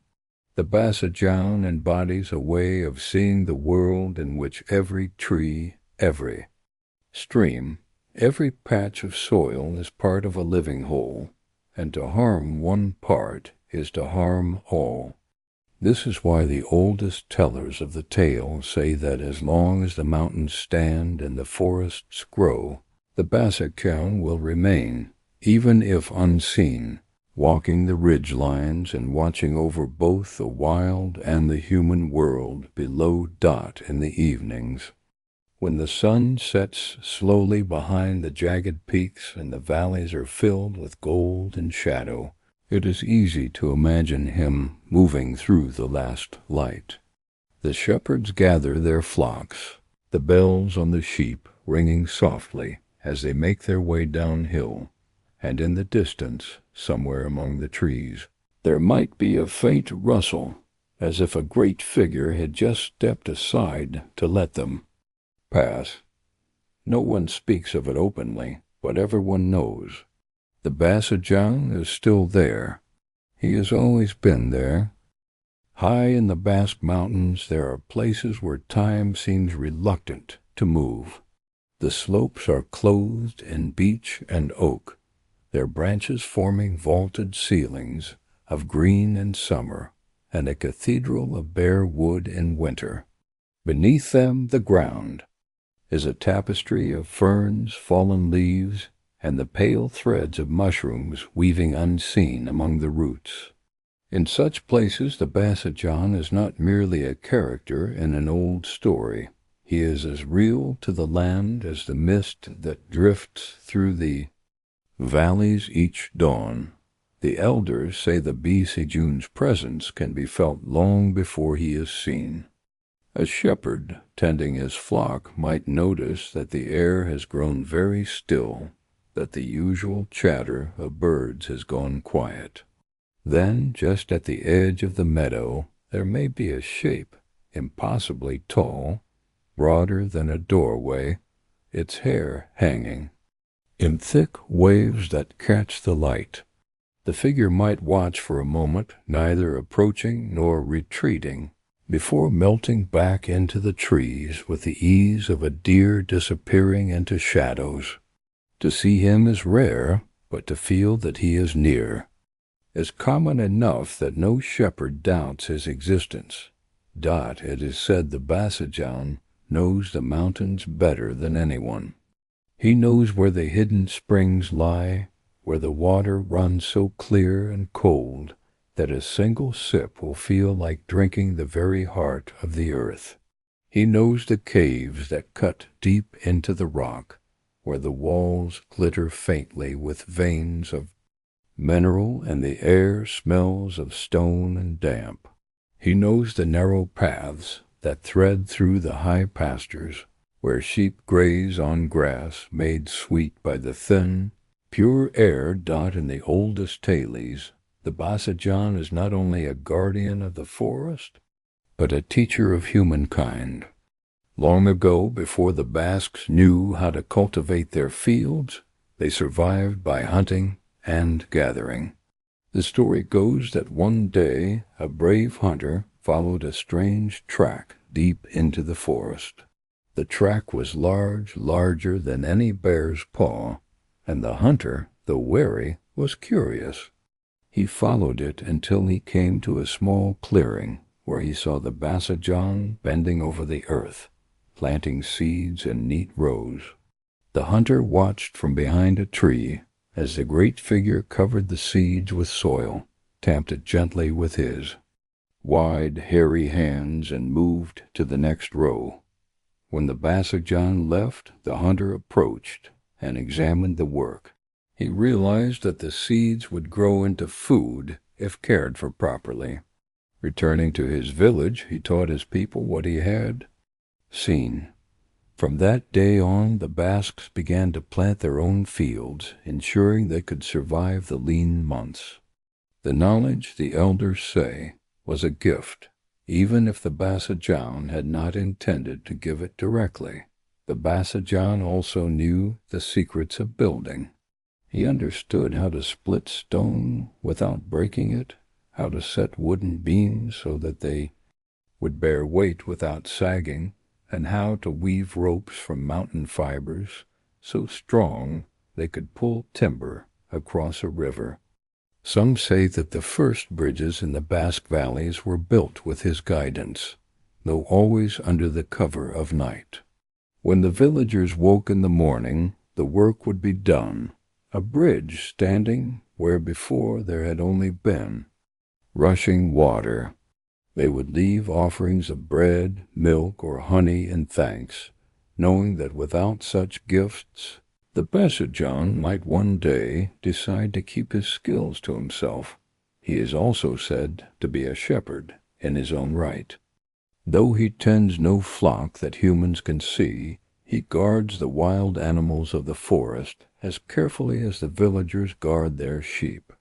The Basajaun embodies a way of seeing the world in which every tree, every stream, every patch of soil is part of a living whole, and to harm one part is to harm all. This is why the oldest tellers of the tale say that as long as the mountains stand and the forests grow, the Basajaun will remain, even if unseen, walking the ridge lines and watching over both the wild and the human world below. In the evenings, when the sun sets slowly behind the jagged peaks and the valleys are filled with gold and shadow, it is easy to imagine him moving through the last light. The shepherds gather their flocks, the bells on the sheep ringing softly as they make their way downhill, and in the distance, somewhere among the trees, there might be a faint rustle, as if a great figure had just stepped aside to let them pass. No one speaks of it openly, but everyone knows. The Basajaun is still there. He has always been there. High in the Basque Mountains there are places where time seems reluctant to move. The slopes are clothed in beech and oak, their branches forming vaulted ceilings of green in summer and a cathedral of bare wood in winter. Beneath them the ground is a tapestry of ferns, fallen leaves, and the pale threads of mushrooms weaving unseen among the roots. In such places the Basajaun is not merely a character in an old story. He is as real to the land as the mist that drifts through the valleys each dawn. The elders say the Basajaun's presence can be felt long before he is seen. A shepherd tending his flock might notice that the air has grown very still, that the usual chatter of birds has gone quiet. Then, just at the edge of the meadow, there may be a shape, impossibly tall, broader than a doorway, its hair hanging in thick waves that catch the light. The figure might watch for a moment, neither approaching nor retreating, before melting back into the trees with the ease of a deer disappearing into shadows. To see him is rare, but to feel that he is near is common enough that no shepherd doubts his existence. It is said the Basajaun knows the mountains better than anyone. He knows where the hidden springs lie, where the water runs so clear and cold that a single sip will feel like drinking the very heart of the earth. He knows the caves that cut deep into the rock, where the walls glitter faintly with veins of mineral and the air smells of stone and damp. He knows the narrow paths that thread through the high pastures, where sheep graze on grass made sweet by the thin, pure air. In the oldest tales, the Basajaun is not only a guardian of the forest, but a teacher of humankind. Long ago, before the Basques knew how to cultivate their fields, they survived by hunting and gathering. The story goes that one day a brave hunter followed a strange track deep into the forest. The track was larger than any bear's paw, and the hunter, though wary, was curious. He followed it until he came to a small clearing where he saw the Basajaun bending over the earth, planting seeds in neat rows. The hunter watched from behind a tree as the great figure covered the seeds with soil, tamped it gently with his wide, hairy hands, and moved to the next row. When the Basajaun left, the hunter approached and examined the work. He realized that the seeds would grow into food if cared for properly. Returning to his village, he taught his people what he had seen. From that day on, the Basques began to plant their own fields, ensuring they could survive the lean months. The knowledge, the elders say, was a gift, even if the Basajaun had not intended to give it directly. The Basajaun also knew the secrets of building. He understood how to split stone without breaking it, how to set wooden beams so that they would bear weight without sagging, and how to weave ropes from mountain fibers so strong they could pull timber across a river. Some say that the first bridges in the Basque valleys were built with his guidance, though always under the cover of night. When the villagers woke in the morning, the work would be done, a bridge standing where before there had only been rushing water. They would leave offerings of bread, milk, or honey in thanks, knowing that without such gifts, the Basajaun might one day decide to keep his skills to himself. He is also said to be a shepherd in his own right. Though he tends no flock that humans can see, he guards the wild animals of the forest as carefully as the villagers guard their sheep.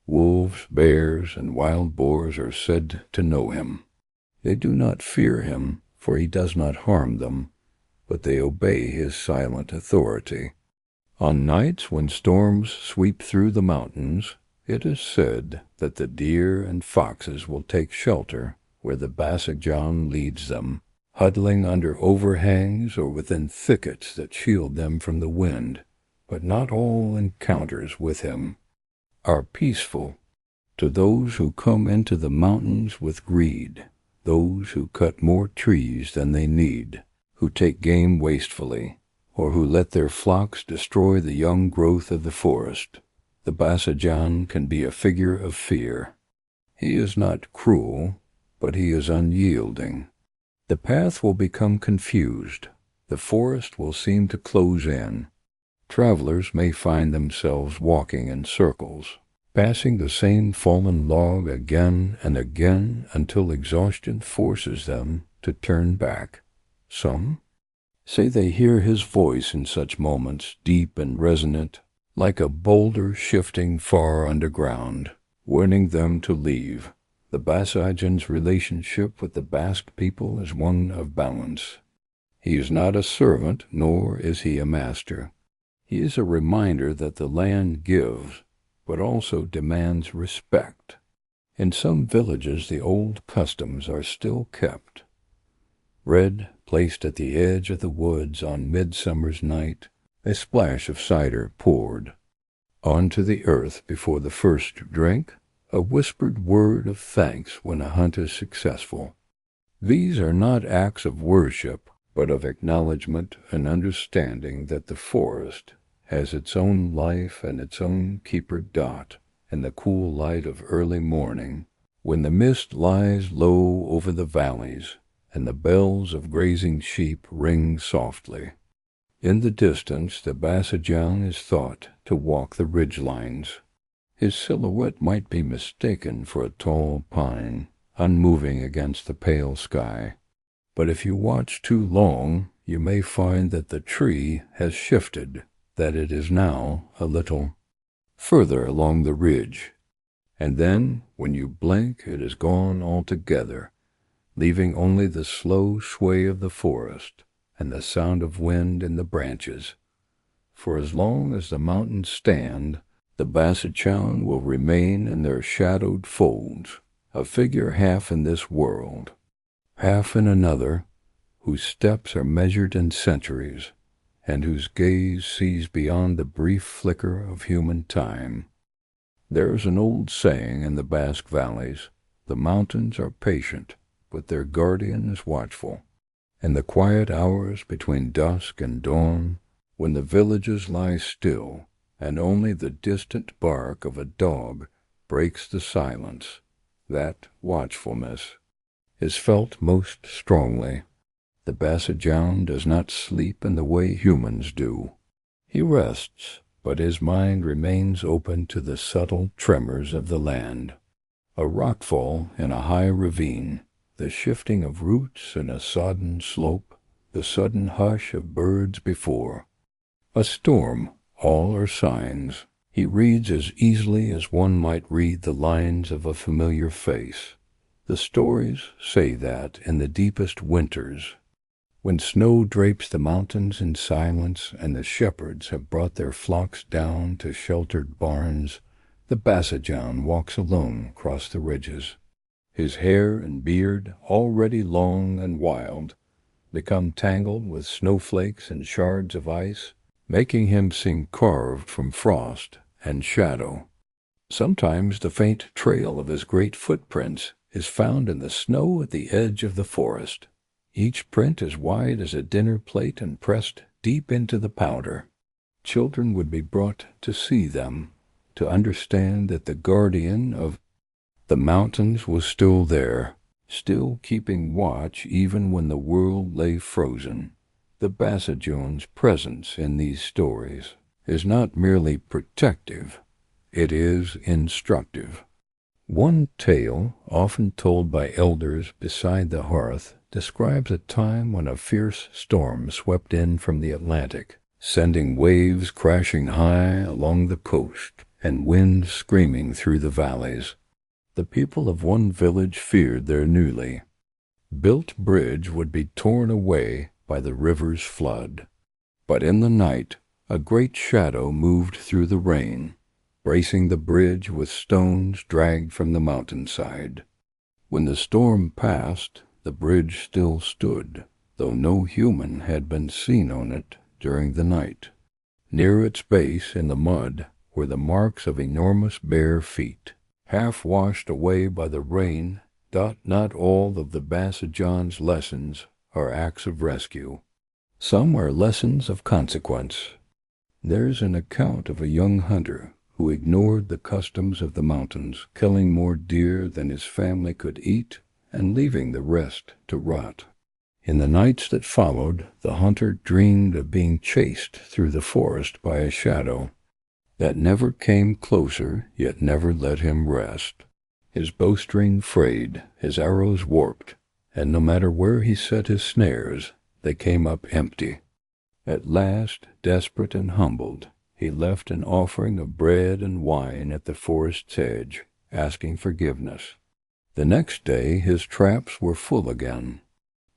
Wolves, bears, and wild boars are said to know him. They do not fear him, for he does not harm them, but they obey his silent authority. On nights when storms sweep through the mountains, it is said that the deer and foxes will take shelter where the Basajaun leads them, huddling under overhangs or within thickets that shield them from the wind. But not all encounters with him are peaceful. To those who come into the mountains with greed, those who cut more trees than they need, who take game wastefully, or who let their flocks destroy the young growth of the forest, the Basajaun can be a figure of fear. He is not cruel, but he is unyielding. The path will become confused. The forest will seem to close in. Travelers may find themselves walking in circles, passing the same fallen log again and again until exhaustion forces them to turn back. Some say they hear his voice in such moments, deep and resonant, like a boulder shifting far underground, warning them to leave. The Basajaun's relationship with the Basque people is one of balance. He is not a servant, nor is he a master. He is a reminder that the land gives, but also demands respect. In some villages the old customs are still kept. Bread placed at the edge of the woods on midsummer's night, a splash of cider poured onto the earth before the first drink, a whispered word of thanks when a hunt is successful. These are not acts of worship, but of acknowledgement and understanding that the forest has its own life and its own keeper Dot in the cool light of early morning, when the mist lies low over the valleys and the bells of grazing sheep ring softly. In the distance the Basajaun is thought to walk the ridge-lines. His silhouette might be mistaken for a tall pine, unmoving against the pale sky. But if you watch too long, you may find that the tree has shifted, that it is now a little further along the ridge. And then, when you blink, it is gone altogether, leaving only the slow sway of the forest and the sound of wind in the branches. For as long as the mountains stand, the Basajaun will remain in their shadowed folds, a figure half in this world, half in another, whose steps are measured in centuries, and whose gaze sees beyond the brief flicker of human time. There is an old saying in the Basque valleys, the mountains are patient, but their guardian is watchful. In the quiet hours between dusk and dawn, when the villages lie still, and only the distant bark of a dog breaks the silence, that watchfulness is felt most strongly. The Basajaun does not sleep in the way humans do. He rests, but his mind remains open to the subtle tremors of the land. A rockfall in a high ravine, the shifting of roots in a sodden slope, the sudden hush of birds before. A storm, all are signs. He reads as easily as one might read the lines of a familiar face. The stories say that in the deepest winters, when snow drapes the mountains in silence and the shepherds have brought their flocks down to sheltered barns, the Basajaun walks alone across the ridges. His hair and beard, already long and wild, become tangled with snowflakes and shards of ice, making him seem carved from frost and shadow. Sometimes the faint trail of his great footprints is found in the snow at the edge of the forest. Each print as wide as a dinner plate and pressed deep into the powder. Children would be brought to see them, to understand that the guardian of the mountains was still there, still keeping watch even when the world lay frozen. The Basajaun's presence in these stories is not merely protective, it is instructive. One tale, often told by elders beside the hearth, describes a time when a fierce storm swept in from the Atlantic, sending waves crashing high along the coast and wind screaming through the valleys. The people of one village feared their newly built bridge would be torn away by the river's flood. But in the night, a great shadow moved through the rain, bracing the bridge with stones dragged from the mountainside. When the storm passed, the bridge still stood, though no human had been seen on it during the night. Near its base in the mud were the marks of enormous bare feet, half washed away by the rain. Not all of the Basajaun's lessons are acts of rescue. Some are lessons of consequence. There's an account of a young hunter who ignored the customs of the mountains, killing more deer than his family could eat and leaving the rest to rot. In the nights that followed, the hunter dreamed of being chased through the forest by a shadow that never came closer, yet never let him rest. His bowstring frayed, his arrows warped, and no matter where he set his snares, they came up empty. At last, desperate and humbled, he left an offering of bread and wine at the forest's edge, asking forgiveness. The next day his traps were full again.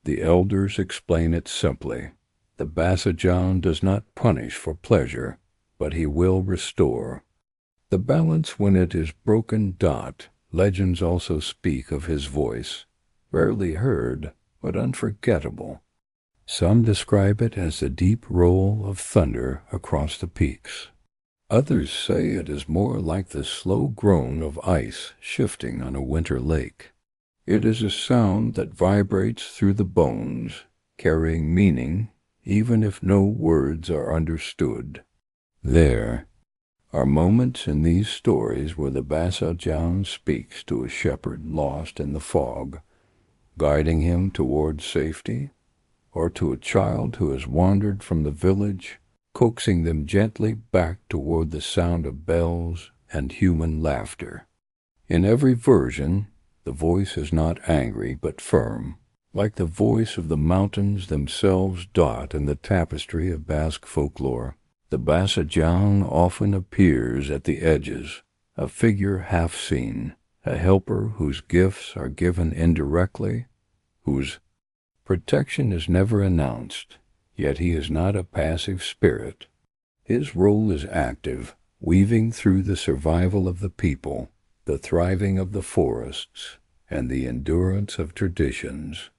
The elders explain it simply. The Basajaun does not punish for pleasure, but he will restore. The balance when it is broken. Legends also speak of his voice, rarely heard, but unforgettable. Some describe it as the deep roll of thunder across the peaks. Others say it is more like the slow groan of ice shifting on a winter lake. It is a sound that vibrates through the bones, carrying meaning, even if no words are understood. There are moments in these stories where the Basajaun speaks to a shepherd lost in the fog, guiding him towards safety, or to a child who has wandered from the village, coaxing them gently back toward the sound of bells and human laughter. In every version, the voice is not angry but firm, like the voice of the mountains themselves. In the tapestry of Basque folklore, the Basajaun often appears at the edges, a figure half seen, a helper whose gifts are given indirectly, whose protection is never announced, yet he is not a passive spirit. His role is active, weaving through the survival of the people, the thriving of the forests, and the endurance of traditions.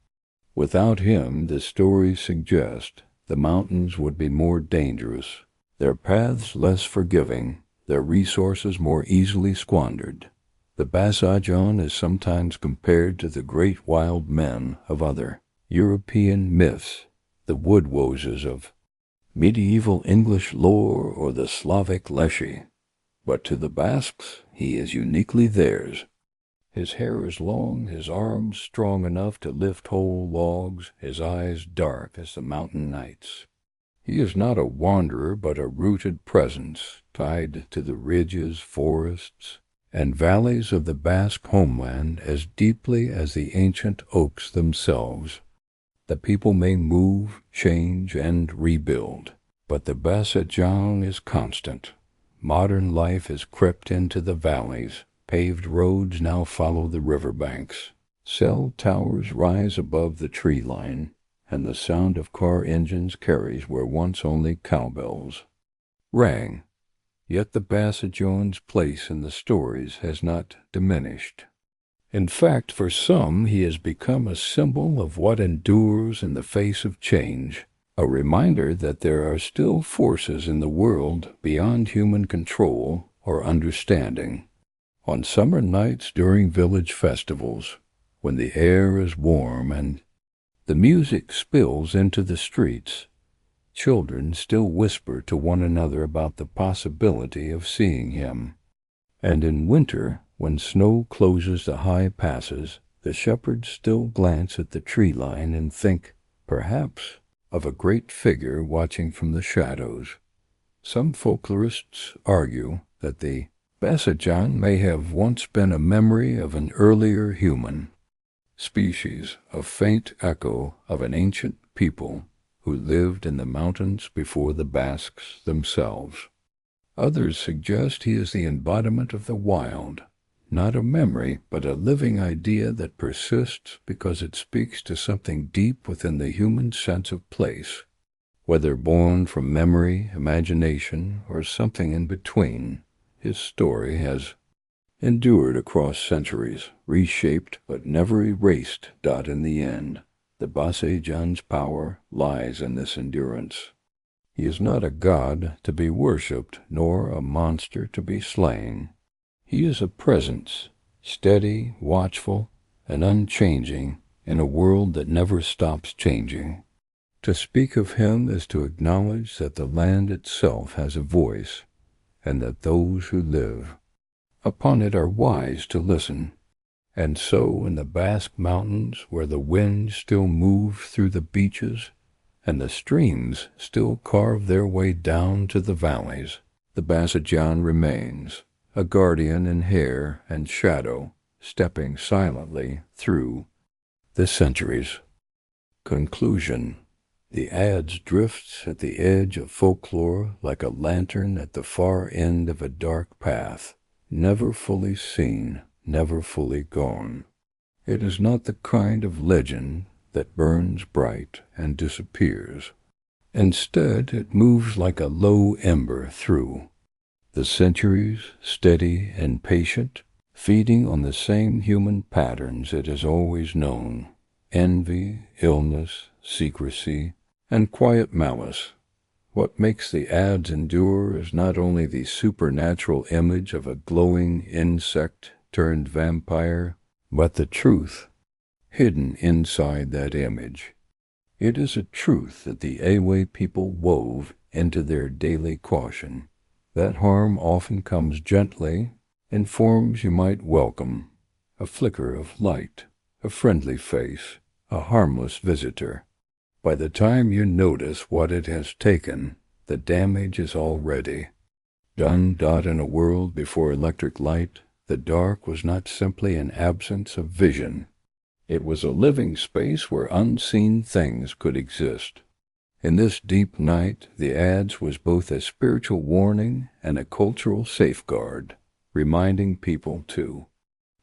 Without him, the stories suggest, the mountains would be more dangerous, their paths less forgiving, their resources more easily squandered. The Basajaun is sometimes compared to the great wild men of other European myths, the wood-wozes of medieval English lore or the Slavic Leshy. But to the Basques, he is uniquely theirs. His hair is long, his arms strong enough to lift whole logs, his eyes dark as the mountain nights. He is not a wanderer but a rooted presence, tied to the ridges, forests, and valleys of the Basque homeland as deeply as the ancient oaks themselves. The people may move, change, and rebuild, but the Basajaun is constant. Modern life has crept into the valleys. Paved roads now follow the riverbanks. Cell towers rise above the tree line, and the sound of car engines carries where once only cowbells rang. Yet the Basajaun's place in the stories has not diminished. In fact, for some, he has become a symbol of what endures in the face of change, a reminder that there are still forces in the world beyond human control or understanding. On summer nights during village festivals, when the air is warm and the music spills into the streets, children still whisper to one another about the possibility of seeing him. And in winter, when snow closes the high passes, the shepherds still glance at the tree line and think, perhaps, of a great figure watching from the shadows. Some folklorists argue that the Basajaun may have once been a memory of an earlier human species, a faint echo of an ancient people who lived in the mountains before the Basques themselves. Others suggest he is the embodiment of the wild, not a memory, but a living idea that persists because it speaks to something deep within the human sense of place, whether born from memory, imagination, or something in between. His story has endured across centuries, reshaped but never erased. In the end, the Basajaun's power lies in this endurance. He is not a god to be worshipped, nor a monster to be slain. He is a presence, steady, watchful, and unchanging in a world that never stops changing. To speak of him is to acknowledge that the land itself has a voice, and that those who live upon it are wise to listen. And so in the Basque Mountains, where the winds still move through the beaches, and the streams still carve their way down to the valleys, the Basajaun remains, a guardian in hair and shadow, stepping silently through the centuries. Conclusion. The Adze drifts at the edge of folklore like a lantern at the far end of a dark path, never fully seen, never fully gone. It is not the kind of legend that burns bright and disappears. Instead, it moves like a low ember through the centuries, steady and patient, feeding on the same human patterns it has always known: envy, illness, secrecy, and quiet malice. What makes the Adze endure is not only the supernatural image of a glowing insect turned vampire, but the truth hidden inside that image. It is a truth that the Ewe people wove into their daily caution, that harm often comes gently, in forms you might welcome: a flicker of light, a friendly face, a harmless visitor. By the time you notice what it has taken, the damage is already done. In a world before electric light, the dark was not simply an absence of vision. It was a living space where unseen things could exist. In this deep night, the Adze was both a spiritual warning and a cultural safeguard, reminding people to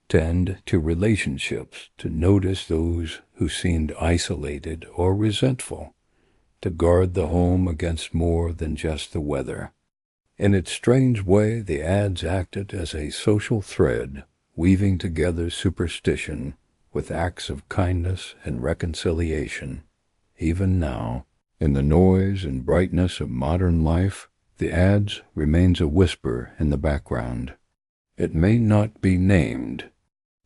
tend to relationships, to notice those who seemed isolated or resentful, to guard the home against more than just the weather. In its strange way, the Adze acted as a social thread, weaving together superstition with acts of kindness and reconciliation. Even now, in the noise and brightness of modern life, the Adze remains a whisper in the background. It may not be named,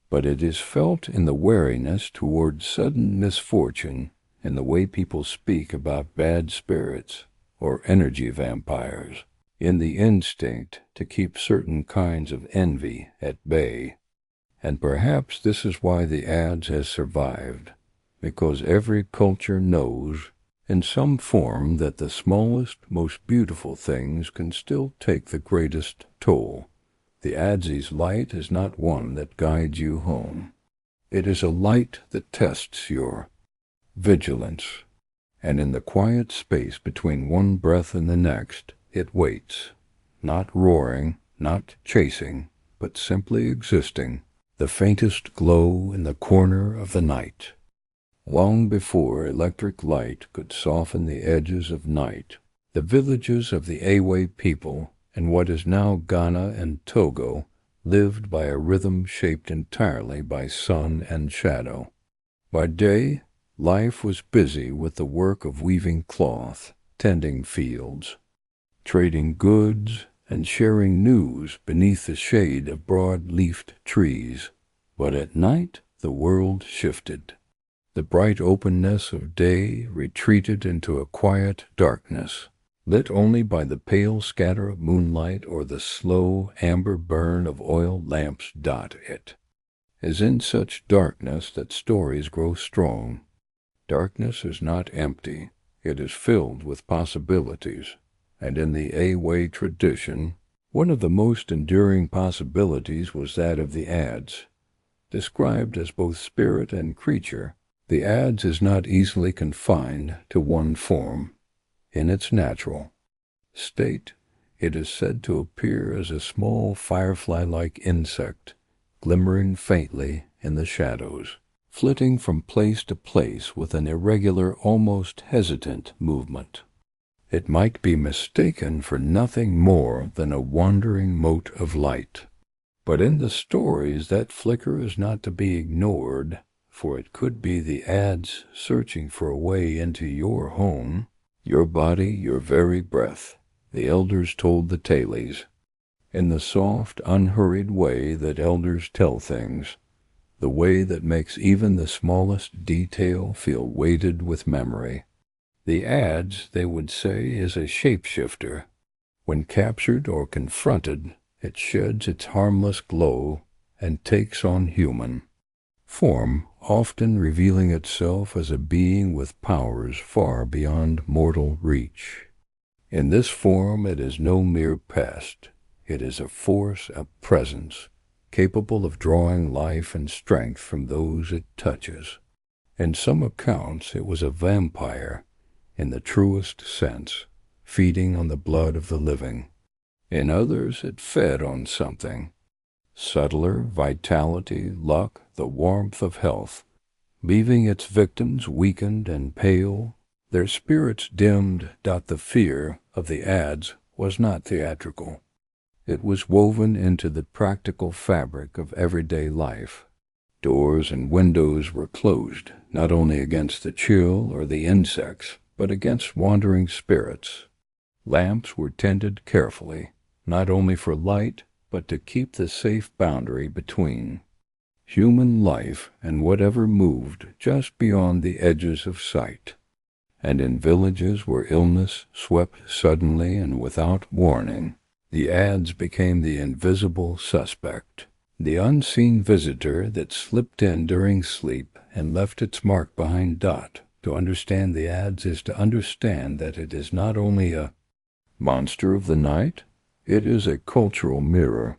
but it is felt in the wariness toward sudden misfortune, in the way people speak about bad spirits or energy vampires, in the instinct to keep certain kinds of envy at bay. And perhaps this is why the Adze has survived, because every culture knows in some form that the smallest, most beautiful things can still take the greatest toll. The Adze's light is not one that guides you home. It is a light that tests your vigilance, and in the quiet space between one breath and the next, it waits, not roaring, not chasing, but simply existing, the faintest glow in the corner of the night. Long before electric light could soften the edges of night, the villages of the Awe people in what is now Ghana and Togo lived by a rhythm shaped entirely by sun and shadow. By day, life was busy with the work of weaving cloth, tending fields, trading goods, and sharing news beneath the shade of broad-leafed trees. But at night the world shifted. The bright openness of day retreated into a quiet darkness, lit only by the pale scatter of moonlight or the slow amber burn of oil lamps dot it. As in such darkness that stories grow strong. Darkness is not empty, it is filled with possibilities, and in the Awe tradition, one of the most enduring possibilities was that of the Adze. Described as both spirit and creature, the Adze is not easily confined to one form. In its natural state, it is said to appear as a small firefly-like insect, glimmering faintly in the shadows, flitting from place to place with an irregular, almost hesitant movement. It might be mistaken for nothing more than a wandering mote of light. But in the stories that flicker is not to be ignored, for it could be the Adze searching for a way into your home, your body, your very breath, the elders told the tales. In the soft, unhurried way that elders tell things, the way that makes even the smallest detail feel weighted with memory. The Adze, they would say, is a shapeshifter. When captured or confronted, it sheds its harmless glow and takes on human form, often revealing itself as a being with powers far beyond mortal reach. In this form it is no mere pest. It is a force, a presence, capable of drawing life and strength from those it touches. In some accounts it was a vampire, in the truest sense, feeding on the blood of the living. In others it fed on something subtler, vitality, luck, the warmth of health, leaving its victims weakened and pale, their spirits dimmed. The fear of the Adze was not theatrical. It was woven into the practical fabric of everyday life. Doors and windows were closed, not only against the chill or the insects, but against wandering spirits. Lamps were tended carefully, not only for light, but to keep the safe boundary between human life and whatever moved just beyond the edges of sight. And in villages where illness swept suddenly and without warning, the Adze became the invisible suspect, the unseen visitor that slipped in during sleep and left its mark behind. To understand the Adze is to understand that it is not only a monster of the night, it is a cultural mirror.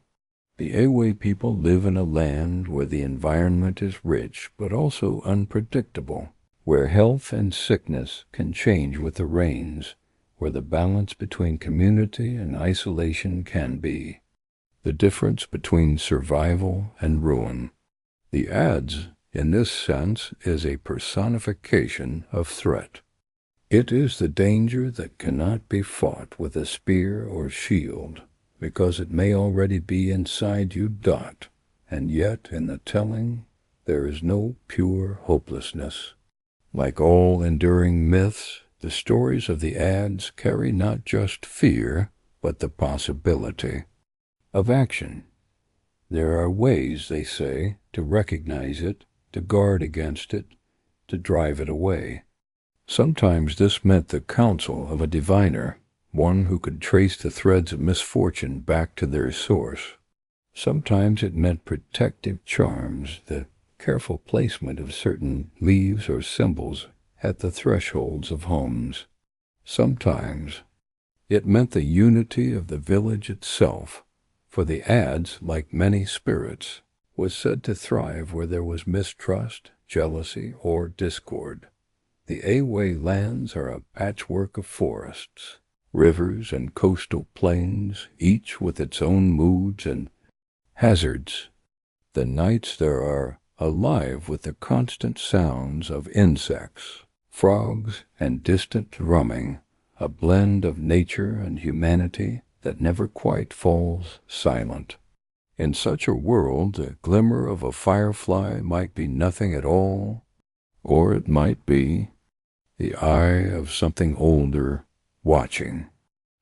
The Awe people live in a land where the environment is rich but also unpredictable, where health and sickness can change with the rains, where the balance between community and isolation can be the difference between survival and ruin. The Adze, in this sense, is a personification of threat. It is the danger that cannot be fought with a spear or shield, because it may already be inside you. And yet, in the telling, there is no pure hopelessness. Like all enduring myths, the stories of the Adze carry not just fear, but the possibility of action. There are ways, they say, to recognize it, to guard against it, to drive it away. Sometimes this meant the counsel of a diviner, one who could trace the threads of misfortune back to their source. Sometimes it meant protective charms, the careful placement of certain leaves or symbols at the thresholds of homes. Sometimes it meant the unity of the village itself, For the Adze, like many spirits, was said to thrive where there was mistrust, jealousy, or discord. The Awe lands are a patchwork of forests, rivers, and coastal plains, each with its own moods and hazards. The nights there are alive with the constant sounds of insects, frogs, and distant drumming, a blend of nature and humanity that never quite falls silent. In such a world, the glimmer of a firefly might be nothing at all, or it might be the eye of something older watching.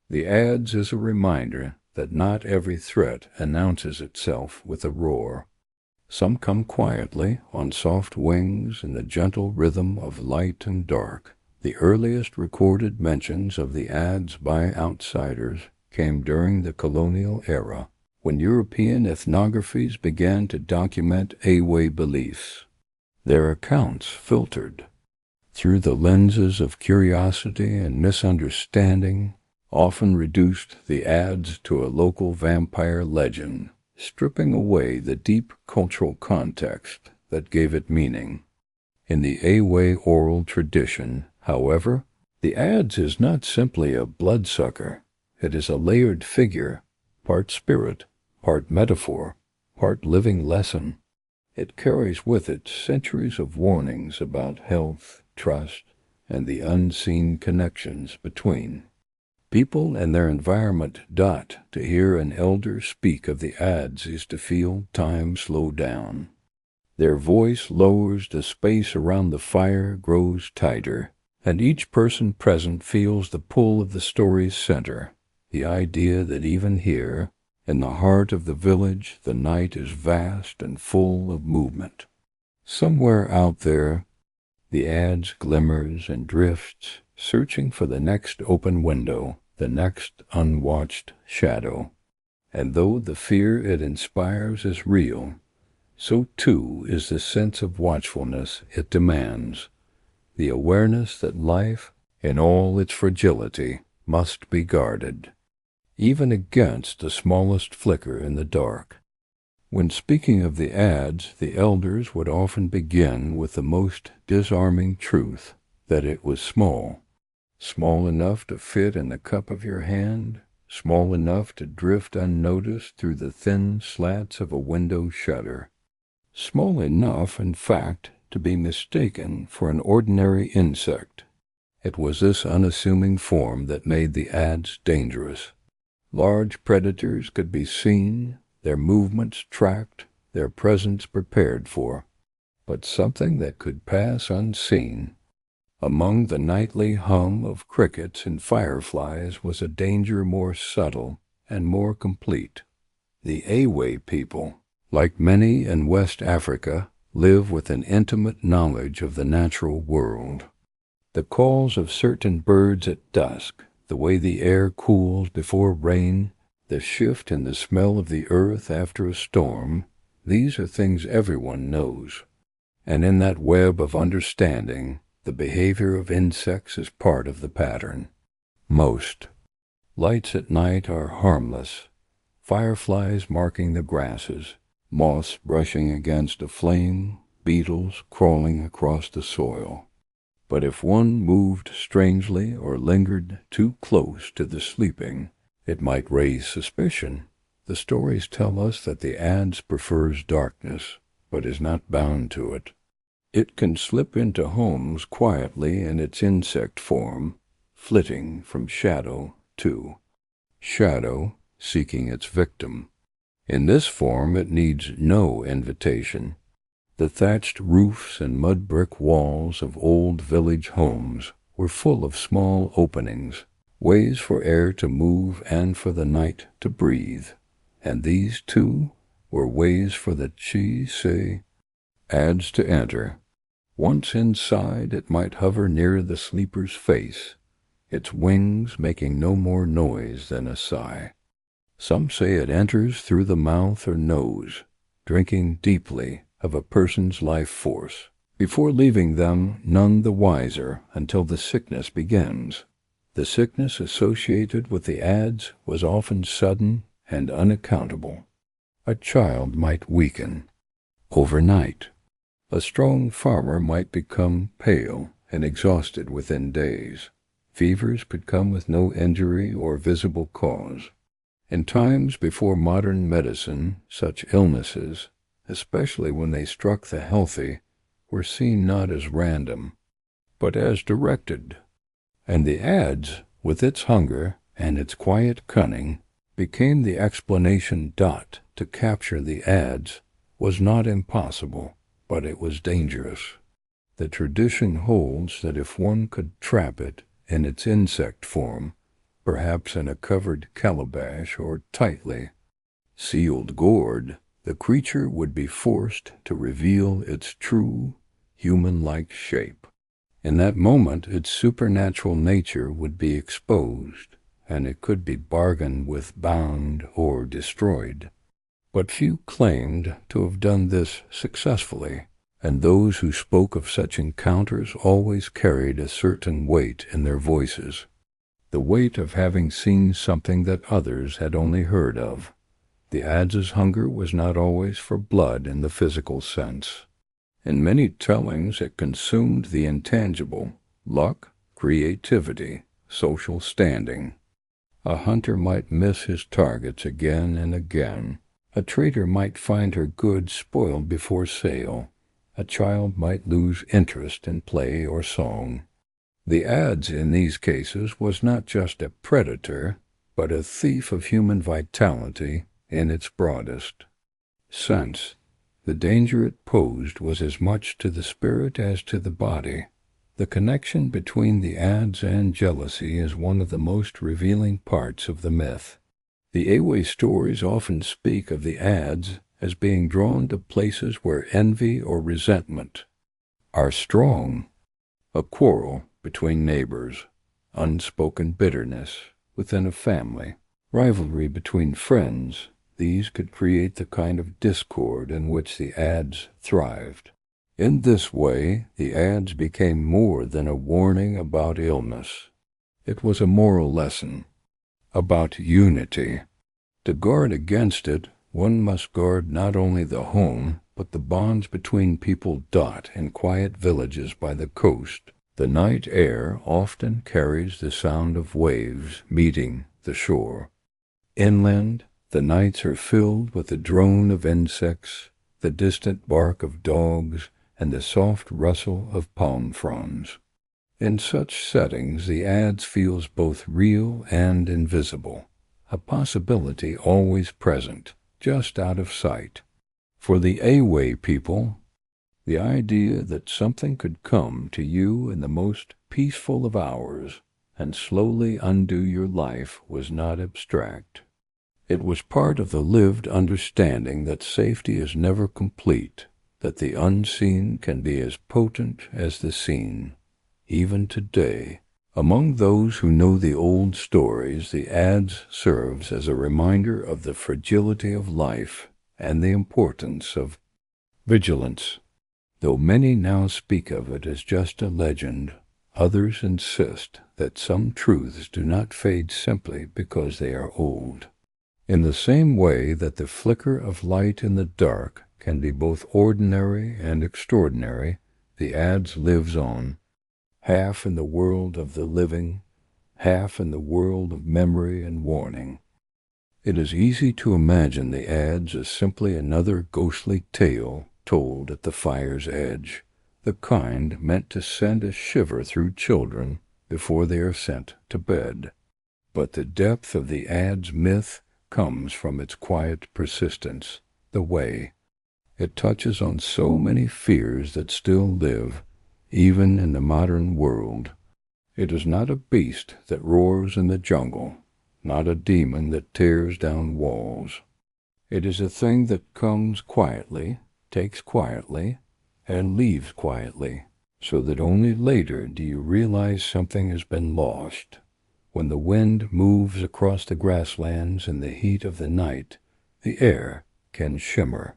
The Adze is a reminder that not every threat announces itself with a roar. Some come quietly, on soft wings, in the gentle rhythm of light and dark. The earliest recorded mentions of the Adze by outsiders came during the colonial era, when European ethnographies began to document Awe beliefs. Their accounts filtered through the lenses of curiosity and misunderstanding, often reduced the Adze to a local vampire legend, stripping away the deep cultural context that gave it meaning. In the Awe oral tradition, however, the Adze is not simply a bloodsucker. It is a layered figure, part spirit, part metaphor, part living lesson. It carries with it centuries of warnings about health, trust, and the unseen connections between. People and their environment. To hear an elder speak of the Adze is to feel time slow down. Their voice lowers, the space around the fire grows tighter, and each person present feels the pull of the story's center, the idea that even here, in the heart of the village, the night is vast and full of movement. Somewhere out there, the Adze glimmers and drifts, searching for the next open window, the next unwatched shadow. And though the fear it inspires is real, so too is the sense of watchfulness it demands, the awareness that life, in all its fragility, must be guarded, even against the smallest flicker in the dark. When speaking of the Adze, the elders would often begin with the most disarming truth, that it was small enough to fit in the cup of your hand, small enough to drift unnoticed through the thin slats of a window shutter, small enough, in fact, to be mistaken for an ordinary insect. It was this unassuming form that made the Adze dangerous. Large predators could be seen, their movements tracked, their presence prepared for, but something that could pass unseen. Among the nightly hum of crickets and fireflies was a danger more subtle and more complete. The Awe people, like many in West Africa, live with an intimate knowledge of the natural world. The calls of certain birds at dusk, the way the air cools before rain, the shift in the smell of the earth after a storm, these are things everyone knows. And in that web of understanding, the behavior of insects is part of the pattern. Most lights at night are harmless, fireflies marking the grasses, moths brushing against a flame, beetles crawling across the soil. But if one moved strangely or lingered too close to the sleeping, it might raise suspicion. The stories tell us that the Adze prefers darkness, but is not bound to it. It can slip into homes quietly in its insect form, flitting from shadow to shadow, seeking its victim. In this form it needs no invitation. The thatched roofs and mud brick walls of old village homes were full of small openings, ways for air to move and for the night to breathe. And these, too, were ways for the Adze to enter. Once inside, it might hover near the sleeper's face, its wings making no more noise than a sigh. Some say it enters through the mouth or nose, drinking deeply of a person's life force, before leaving them none the wiser until the sickness begins. The sickness associated with the Adze was often sudden and unaccountable. A child might weaken overnight. A strong farmer might become pale and exhausted within days. Fevers could come with no injury or visible cause. In times before modern medicine, such illnesses, especially when they struck the healthy, were seen not as random, but as directed. And the Adze, with its hunger and its quiet cunning, became the explanation. To capture the Adze was not impossible, but it was dangerous. The tradition holds that if one could trap it in its insect form, perhaps in a covered calabash or tightly sealed gourd, the creature would be forced to reveal its true, human-like shape. In that moment, its supernatural nature would be exposed, and it could be bargained with, bound, or destroyed. But few claimed to have done this successfully, and those who spoke of such encounters always carried a certain weight in their voices, the weight of having seen something that others had only heard of. The Adze's hunger was not always for blood in the physical sense. In many tellings it consumed the intangible, luck, creativity, social standing. A hunter might miss his targets again and again. A trader might find her goods spoiled before sale. A child might lose interest in play or song. The Adze in these cases was not just a predator, but a thief of human vitality in its broadest sense. The danger it posed was as much to the spirit as to the body. The connection between the Adze and jealousy is one of the most revealing parts of the myth. The Ewe stories often speak of the Adze as being drawn to places where envy or resentment are strong. A quarrel between neighbors, unspoken bitterness within a family, rivalry between friends, these could create the kind of discord in which the Adze thrived. In this way, the Adze became more than a warning about illness. It was a moral lesson about unity. To guard against it, one must guard not only the home, but the bonds between people. In quiet villages by the coast, the night air often carries the sound of waves meeting the shore. Inland, the nights are filled with the drone of insects, the distant bark of dogs, and the soft rustle of palm fronds. In such settings, the Adze feels both real and invisible, a possibility always present, just out of sight. For the Ewe people, the idea that something could come to you in the most peaceful of hours and slowly undo your life was not abstract. It was part of the lived understanding that safety is never complete, that the unseen can be as potent as the seen. Even today, among those who know the old stories, the Adze serves as a reminder of the fragility of life and the importance of vigilance. Though many now speak of it as just a legend, others insist that some truths do not fade simply because they are old. In the same way that the flicker of light in the dark can be both ordinary and extraordinary, the Adze lives on, half in the world of the living, half in the world of memory and warning. It is easy to imagine the Adze as simply another ghostly tale told at the fire's edge, the kind meant to send a shiver through children before they are sent to bed. But the depth of the Adze myth comes from its quiet persistence, the way it touches on so many fears that still live, even in the modern world. It is not a beast that roars in the jungle, not a demon that tears down walls. It is a thing that comes quietly, takes quietly, and leaves quietly, so that only later do you realize something has been lost. When the wind moves across the grasslands in the heat of the night, the air can shimmer.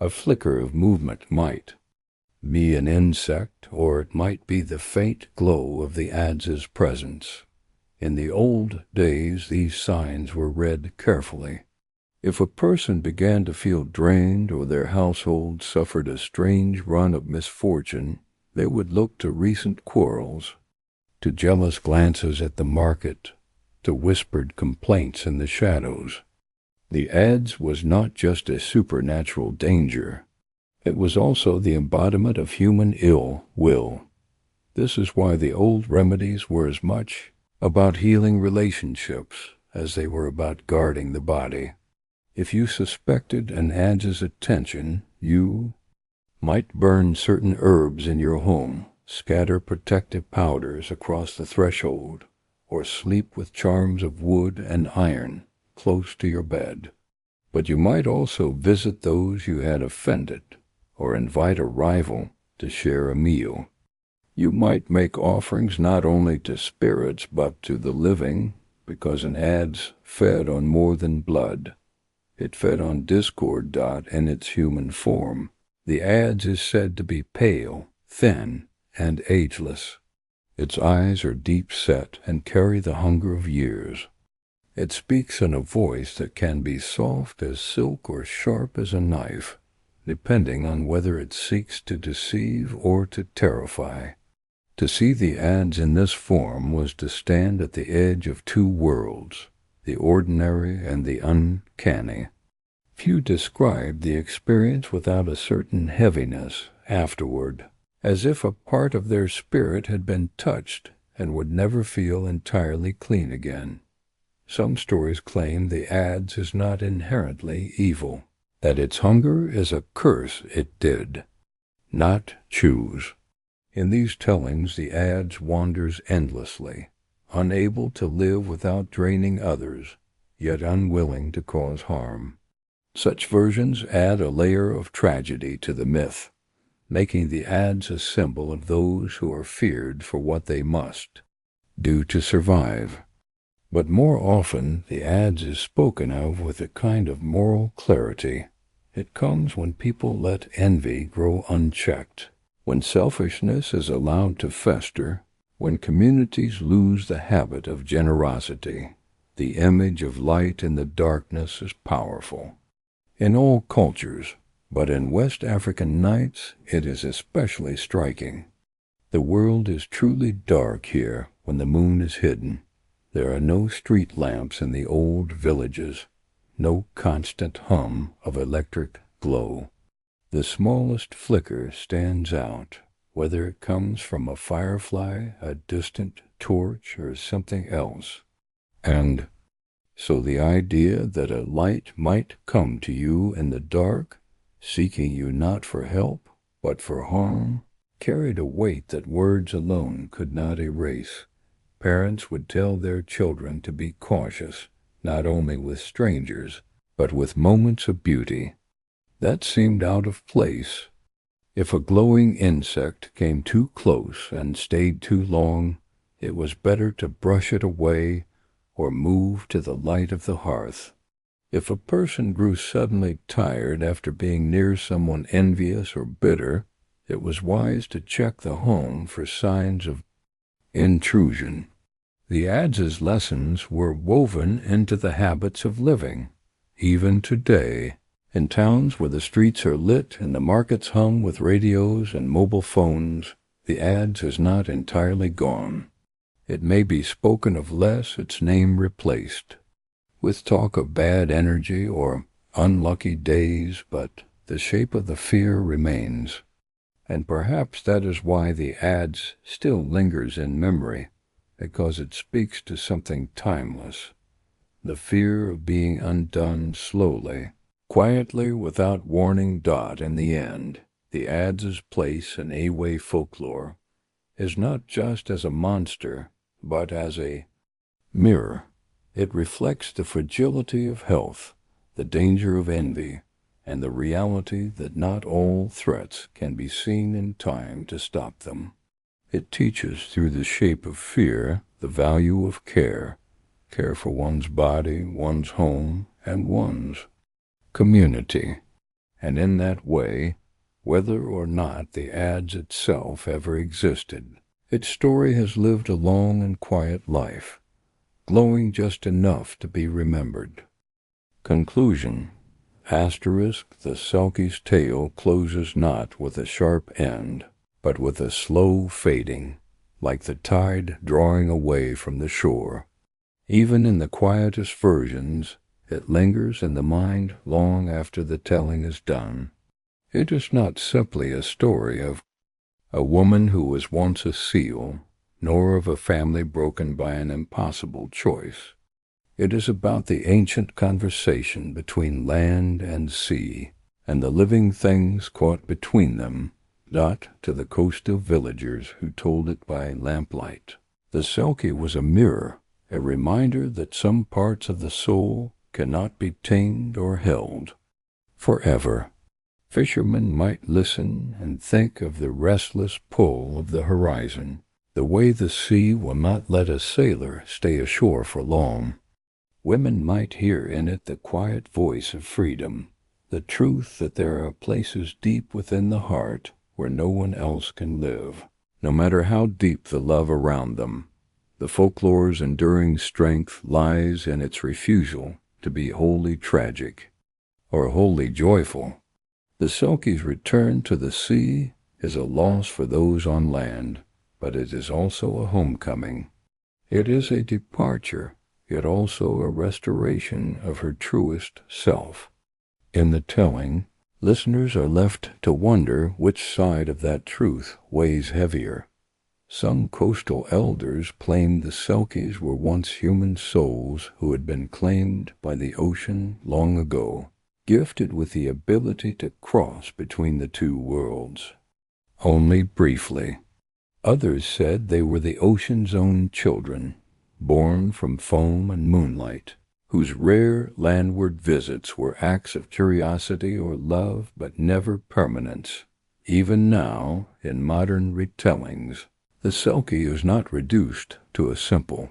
A flicker of movement might be an insect, or it might be the faint glow of the Adze's presence. In the old days, these signs were read carefully. If a person began to feel drained or their household suffered a strange run of misfortune, they would look to recent quarrels, to jealous glances at the market, to whispered complaints in the shadows. The Adze was not just a supernatural danger. It was also the embodiment of human ill will. This is why the old remedies were as much about healing relationships as they were about guarding the body. If you suspected an Adze's attention, you might burn certain herbs in your home, scatter protective powders across the threshold, or sleep with charms of wood and iron close to your bed. But you might also visit those you had offended, or invite a rival to share a meal. You might make offerings not only to spirits but to the living, because an Adze fed on more than blood. It fed on discord. In its human form. The Adze is said to be pale, thin, and ageless. Its eyes are deep set and carry the hunger of years. It speaks in a voice that can be soft as silk or sharp as a knife, depending on whether it seeks to deceive or to terrify. To see the Adze in this form was to stand at the edge of two worlds, the ordinary and the uncanny. Few described the experience without a certain heaviness afterward, as if a part of their spirit had been touched and would never feel entirely clean again. Some stories claim the Adze is not inherently evil, that its hunger is a curse it did not choose. In these tellings the Adze wanders endlessly, unable to live without draining others, yet unwilling to cause harm. Such versions add a layer of tragedy to the myth, making the Adze a symbol of those who are feared for what they must do to survive. But more often the Adze is spoken of with a kind of moral clarity. It comes when people let envy grow unchecked, when selfishness is allowed to fester, when communities lose the habit of generosity. The image of light in the darkness is powerful. In all cultures, but in West African nights it is especially striking. The world is truly dark here when the moon is hidden. There are no street lamps in the old villages, no constant hum of electric glow. The smallest flicker stands out, whether it comes from a firefly, a distant torch, or something else. And so the idea that a light might come to you in the dark, seeking you not for help, but for harm, carried a weight that words alone could not erase. Parents would tell their children to be cautious, not only with strangers, but with moments of beauty. That seemed out of place. If a glowing insect came too close and stayed too long, it was better to brush it away or move to the light of the hearth. If a person grew suddenly tired after being near someone envious or bitter, it was wise to check the home for signs of intrusion. The Adze's lessons were woven into the habits of living. Even today, in towns where the streets are lit and the markets hum with radios and mobile phones, the Adze is not entirely gone. It may be spoken of less, its name replaced, with talk of bad energy or unlucky days, but the shape of the fear remains. And perhaps that is why the Adze still lingers in memory, because it speaks to something timeless, the fear of being undone slowly, quietly, without warning. In the end, the Adze's place in Awe folklore is not just as a monster, but as a mirror. It reflects the fragility of health, the danger of envy, and the reality that not all threats can be seen in time to stop them. It teaches through the shape of fear the value of care for one's body, one's home, and one's community. And in that way, whether or not the Adze itself ever existed, its story has lived a long and quiet life, glowing just enough to be remembered. Conclusion. Asterisk, the Selkie's tale closes not with a sharp end, but with a slow fading, like the tide drawing away from the shore. Even in the quietest versions, it lingers in the mind long after the telling is done. It is not simply a story of a woman who was once a seal, nor of a family broken by an impossible choice. It is about the ancient conversation between land and sea, and the living things caught between them, not to the coastal villagers who told it by lamplight. The Selkie was a mirror, a reminder that some parts of the soul cannot be tamed or held forever. Fishermen might listen and think of the restless pull of the horizon, the way the sea will not let a sailor stay ashore for long. Women might hear in it the quiet voice of freedom, the truth that there are places deep within the heart where no one else can live, no matter how deep the love around them. The folklore's enduring strength lies in its refusal to be wholly tragic or wholly joyful. The Selkie's return to the sea is a loss for those on land, but it is also a homecoming. It is a departure, yet also a restoration of her truest self. In the telling, listeners are left to wonder which side of that truth weighs heavier. Some coastal elders claimed the Selkies were once human souls who had been claimed by the ocean long ago, gifted with the ability to cross between the two worlds. Only briefly. Others said they were the ocean's own children, born from foam and moonlight, whose rare landward visits were acts of curiosity or love but never permanence. Even now, in modern retellings, the Selkie is not reduced to a simple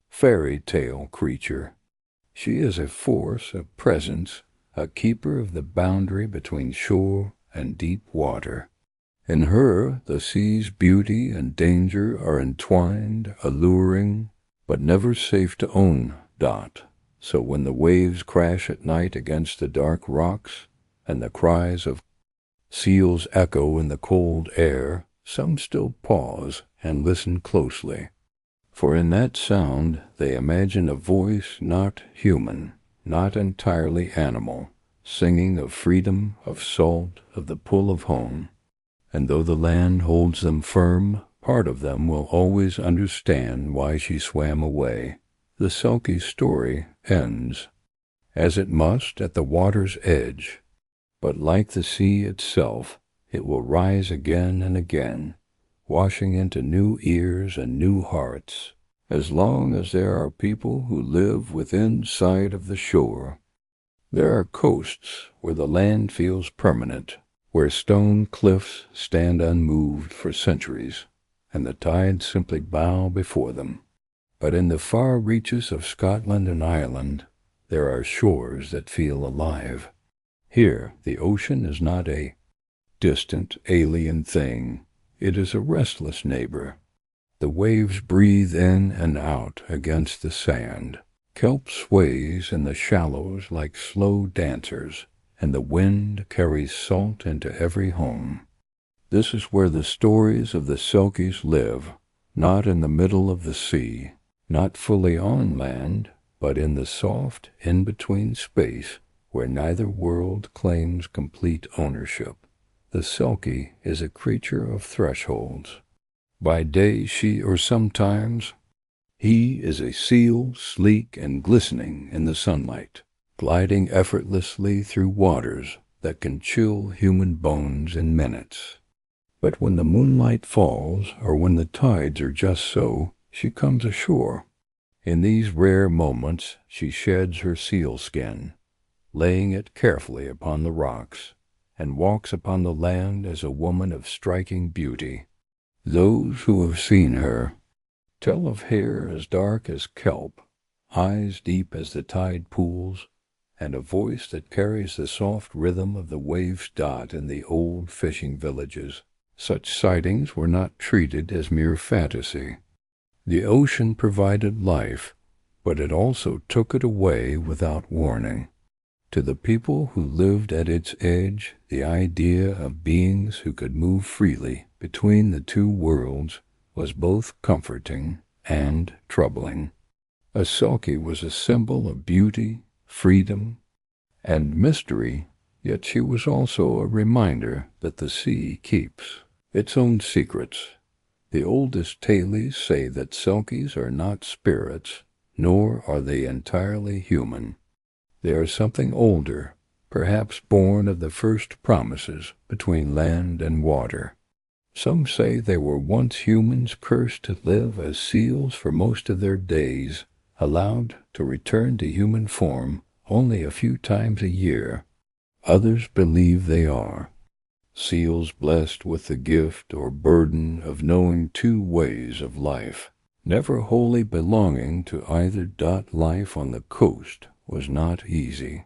fairy tale creature. She is a force, a presence, a keeper of the boundary between shore and deep water. In her, the sea's beauty and danger are entwined, alluring, but never safe to own. So when the waves crash at night against the dark rocks, and the cries of seals echo in the cold air, some still pause and listen closely. For in that sound they imagine a voice not human, not entirely animal, singing of freedom, of salt, of the pull of home. And though the land holds them firm, part of them will always understand why she swam away. The Selkie's story ends, as it must, at the water's edge. But like the sea itself, it will rise again and again, washing into new ears and new hearts, as long as there are people who live within sight of the shore. There are coasts where the land feels permanent, where stone cliffs stand unmoved for centuries, and the tides simply bow before them. But in the far reaches of Scotland and Ireland, there are shores that feel alive. Here, the ocean is not a distant, alien thing. It is a restless neighbor. The waves breathe in and out against the sand. Kelp sways in the shallows like slow dancers, and the wind carries salt into every home. This is where the stories of the Selkies live, not in the middle of the sea, not fully on land, but in the soft, in-between space where neither world claims complete ownership. The Selkie is a creature of thresholds. By day she, or sometimes he, is a seal, sleek and glistening in the sunlight, gliding effortlessly through waters that can chill human bones in minutes. But when the moonlight falls, or when the tides are just so, she comes ashore. In these rare moments she sheds her sealskin, laying it carefully upon the rocks, and walks upon the land as a woman of striking beauty. Those who have seen her tell of hair as dark as kelp, eyes deep as the tide pools, and a voice that carries the soft rhythm of the waves dot in the old fishing villages. Such sightings were not treated as mere fantasy. The ocean provided life, but it also took it away without warning. To the people who lived at its edge, the idea of beings who could move freely between the two worlds was both comforting and troubling. A Selkie was a symbol of beauty, freedom, and mystery, yet she was also a reminder that the sea keeps its own secrets. The oldest tales say that Selkies are not spirits, nor are they entirely human. They are something older, perhaps born of the first promises between land and water. Some say they were once humans cursed to live as seals for most of their days, allowed to return to human form only a few times a year. Others believe they are seals blessed with the gift or burden of knowing two ways of life. Never wholly belonging to either. Life on the coast was not easy.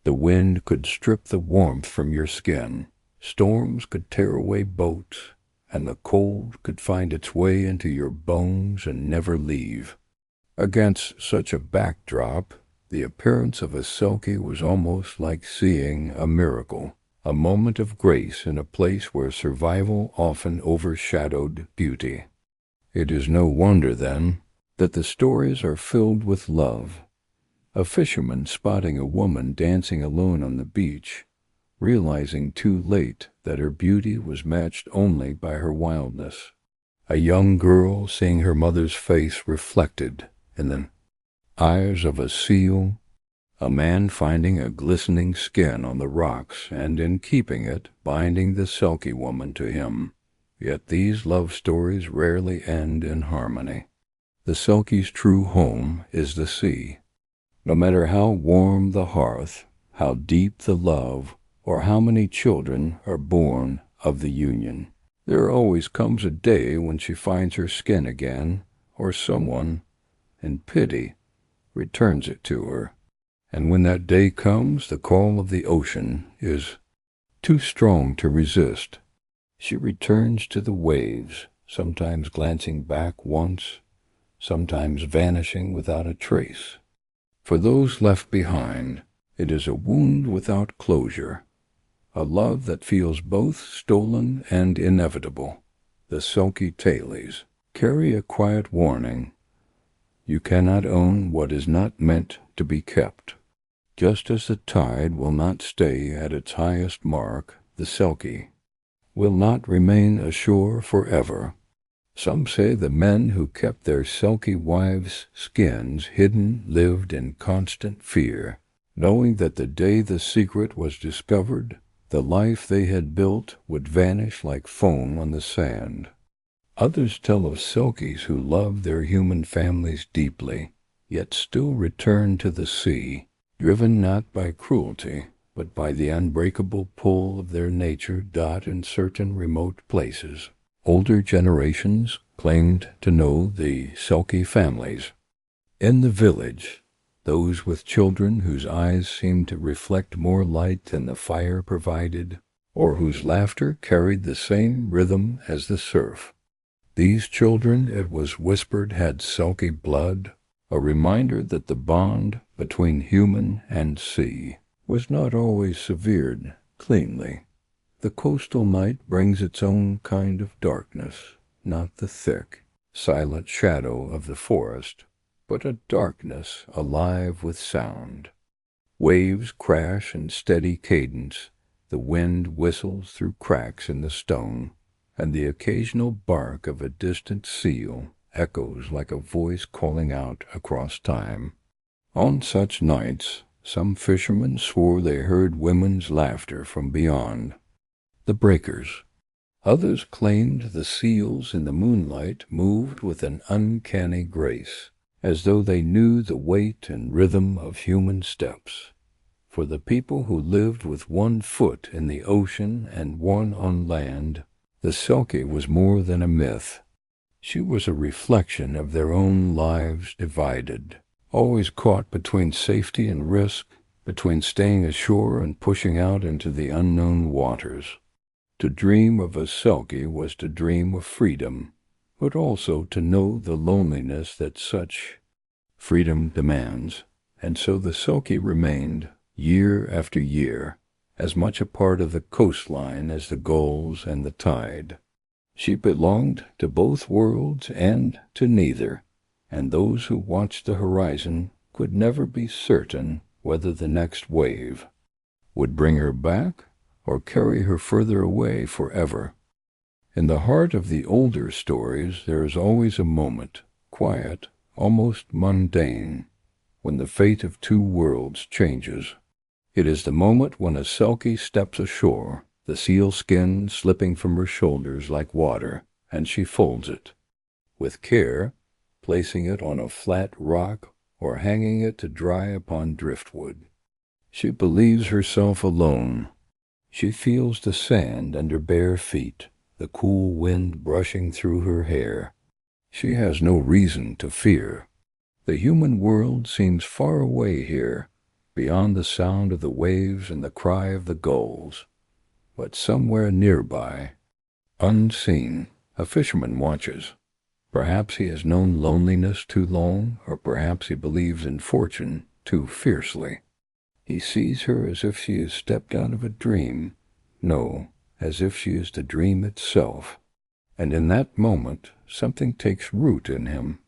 The wind could strip the warmth from your skin, storms could tear away boats, and the cold could find its way into your bones and never leave. Against such a backdrop, the appearance of a Selkie was almost like seeing a miracle, a moment of grace in a place where survival often overshadowed beauty. It is no wonder, then, that the stories are filled with love. A fisherman spotting a woman dancing alone on the beach, realizing too late that her beauty was matched only by her wildness. A young girl seeing her mother's face reflected in the eyes of a seal. A man finding a glistening skin on the rocks and in keeping it binding the Selkie woman to him. Yet these love stories rarely end in harmony. The Selkie's true home is the sea. No matter how warm the hearth, how deep the love, or how many children are born of the union, there always comes a day when she finds her skin again, or someone, in pity, returns it to her. And when that day comes, the call of the ocean is too strong to resist. She returns to the waves, sometimes glancing back once, sometimes vanishing without a trace. For those left behind, it is a wound without closure, a love that feels both stolen and inevitable. The Selkie tales carry a quiet warning. You cannot own what is not meant to be kept. Just as the tide will not stay at its highest mark, the Selkie will not remain ashore forever. Some say the men who kept their Selkie wives' skins hidden lived in constant fear, knowing that the day the secret was discovered, the life they had built would vanish like foam on the sand. Others tell of Selkies who loved their human families deeply, yet still returned to the sea, driven not by cruelty, but by the unbreakable pull of their nature. In certain remote places, older generations claimed to know the Selkie families. In the village, those with children whose eyes seemed to reflect more light than the fire provided, or whose laughter carried the same rhythm as the surf. These children, it was whispered, had Selkie blood, a reminder that the bond between human and sea was not always severed cleanly. The coastal night brings its own kind of darkness, not the thick, silent shadow of the forest, but a darkness alive with sound. Waves crash in steady cadence, the wind whistles through cracks in the stone, and the occasional bark of a distant seal echoes like a voice calling out across time. On such nights, some fishermen swore they heard women's laughter from beyond the breakers. Others claimed the seals in the moonlight moved with an uncanny grace, as though they knew the weight and rhythm of human steps. For the people who lived with one foot in the ocean and one on land, the Selkie was more than a myth. She was a reflection of their own lives divided, always caught between safety and risk, between staying ashore and pushing out into the unknown waters. To dream of a Selkie was to dream of freedom, but also to know the loneliness that such freedom demands. And so the Selkie remained year after year, as much a part of the coastline as the gulls and the tide. She belonged to both worlds and to neither, and those who watched the horizon could never be certain whether the next wave would bring her back or carry her further away forever. In the heart of the older stories there is always a moment, quiet, almost mundane, when the fate of two worlds changes. It is the moment when a Selkie steps ashore, the seal skin slipping from her shoulders like water, and she folds it, with care, placing it on a flat rock or hanging it to dry upon driftwood. She believes herself alone. She feels the sand under bare feet, the cool wind brushing through her hair. She has no reason to fear. The human world seems far away here, beyond the sound of the waves and the cry of the gulls. But somewhere nearby, unseen, a fisherman watches. Perhaps he has known loneliness too long, or perhaps he believes in fortune too fiercely. He sees her as if she has stepped out of a dream, no, as if she is the dream itself. And in that moment something takes root in him,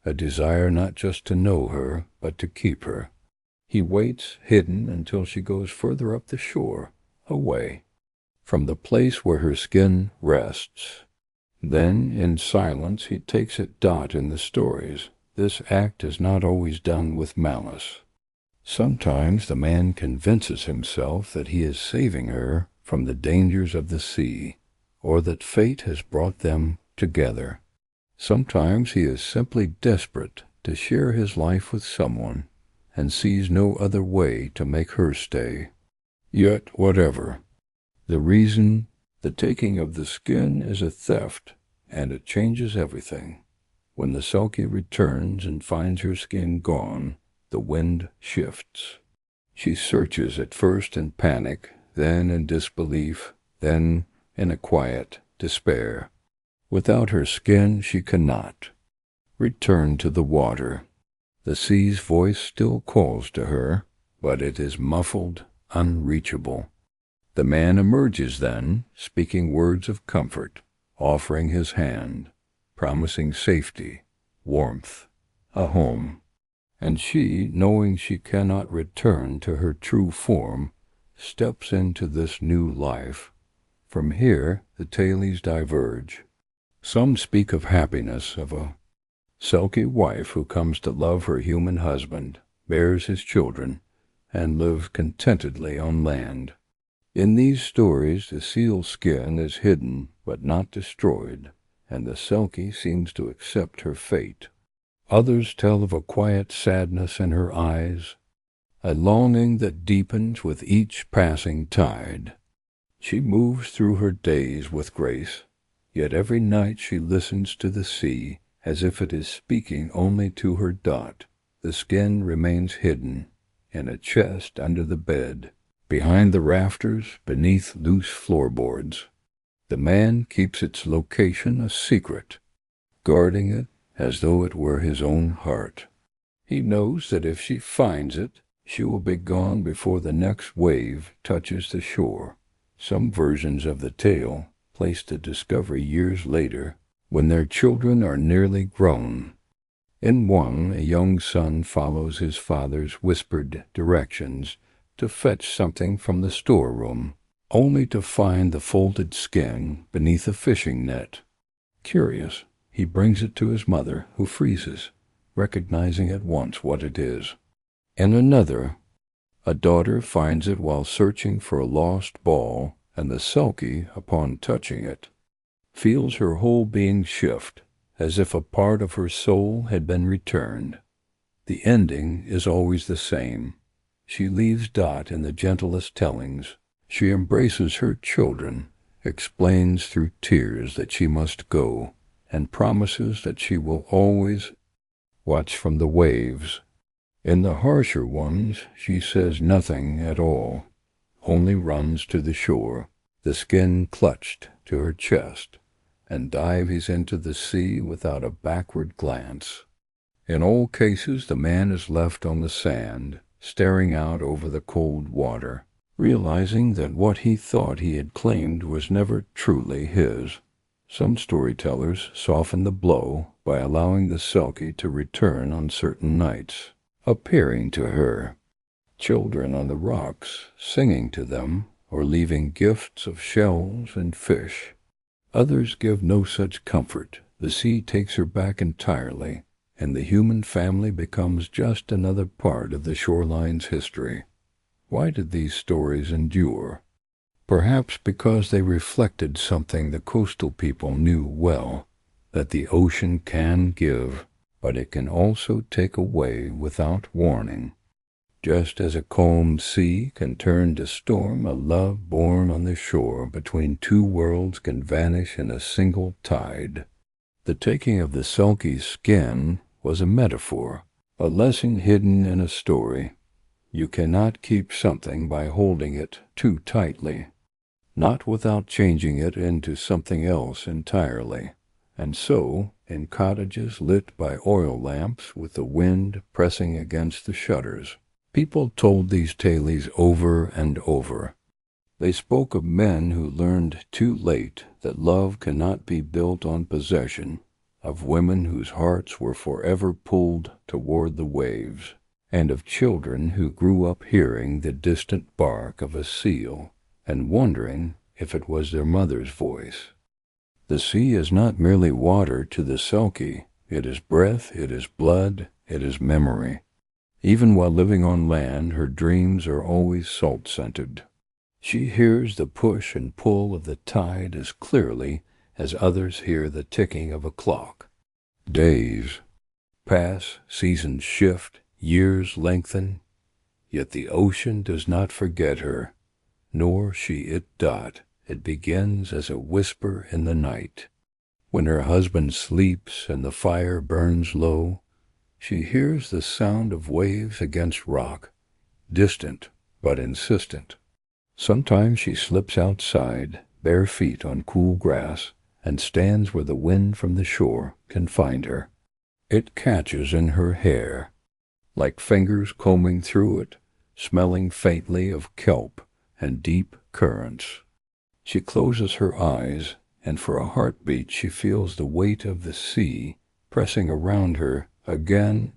a desire not just to know her, but to keep her. He waits, hidden, until she goes further up the shore, away from the place where her skin rests. Then, in silence, he takes it dot in the stories. This act is not always done with malice. Sometimes the man convinces himself that he is saving her from the dangers of the sea, or that fate has brought them together. Sometimes he is simply desperate to share his life with someone, and sees no other way to make her stay. Yet whatever the reason, the taking of the skin is a theft, and it changes everything. When the Selkie returns and finds her skin gone, the wind shifts. She searches at first in panic, then in disbelief, then in a quiet despair. Without her skin she cannot return to the water. The sea's voice still calls to her, but it is muffled, unreachable. The man emerges then, speaking words of comfort, offering his hand, promising safety, warmth, a home. And she, knowing she cannot return to her true form, steps into this new life. From here the tales diverge. Some speak of happiness, of a Selkie wife who comes to love her human husband, bears his children, and lives contentedly on land. In these stories the seal skin is hidden but not destroyed, and the Selkie seems to accept her fate. Others tell of a quiet sadness in her eyes, a longing that deepens with each passing tide. She moves through her days with grace, yet every night she listens to the sea as if it is speaking only to her dot. The skin remains hidden in a chest under the bed, behind the rafters, beneath loose floorboards. The man keeps its location a secret, guarding it as though it were his own heart. He knows that if she finds it, she will be gone before the next wave touches the shore. Some versions of the tale place the discovery years later, when their children are nearly grown. In one, a young son follows his father's whispered directions to fetch something from the storeroom, only to find the folded skin beneath a fishing net. Curious, he brings it to his mother, who freezes, recognizing at once what it is. In another, a daughter finds it while searching for a lost ball, and the Selkie, upon touching it, feels her whole being shift, as if a part of her soul had been returned. The ending is always the same. She leaves Dot in the gentlest tellings. She embraces her children, explains through tears that she must go, and promises that she will always watch from the waves. In the harsher ones, she says nothing at all, only runs to the shore, the skin clutched to her chest, and dives into the sea without a backward glance. In all cases the man is left on the sand, staring out over the cold water, realizing that what he thought he had claimed was never truly his. Some storytellers soften the blow by allowing the Selkie to return on certain nights, appearing to her, children on the rocks singing to them, or leaving gifts of shells and fish. Others give no such comfort. The sea takes her back entirely, and the human family becomes just another part of the shoreline's history. Why did these stories endure? Perhaps because they reflected something the coastal people knew well, that the ocean can give, but it can also take away without warning. Just as a calm sea can turn to storm, a love born on the shore between two worlds can vanish in a single tide. The taking of the Selkie's skin was a metaphor, a lesson hidden in a story. You cannot keep something by holding it too tightly, not without changing it into something else entirely. And so, in cottages lit by oil lamps with the wind pressing against the shutters, people told these tales over and over. They spoke of men who learned too late that love cannot be built on possession, of women whose hearts were forever pulled toward the waves, and of children who grew up hearing the distant bark of a seal and wondering if it was their mother's voice. The sea is not merely water to the Selkie. It is breath, it is blood, it is memory. Even while living on land, her dreams are always salt-scented. She hears the push and pull of the tide as clearly as others hear the ticking of a clock. Days pass, seasons shift, years lengthen, yet the ocean does not forget her, nor she it dot. It begins as a whisper in the night. When her husband sleeps and the fire burns low, she hears the sound of waves against rock, distant but insistent. Sometimes she slips outside, bare feet on cool grass, and stands where the wind from the shore can find her. It catches in her hair, like fingers combing through it, smelling faintly of kelp and deep currents. She closes her eyes, and for a heartbeat she feels the weight of the sea pressing around her again.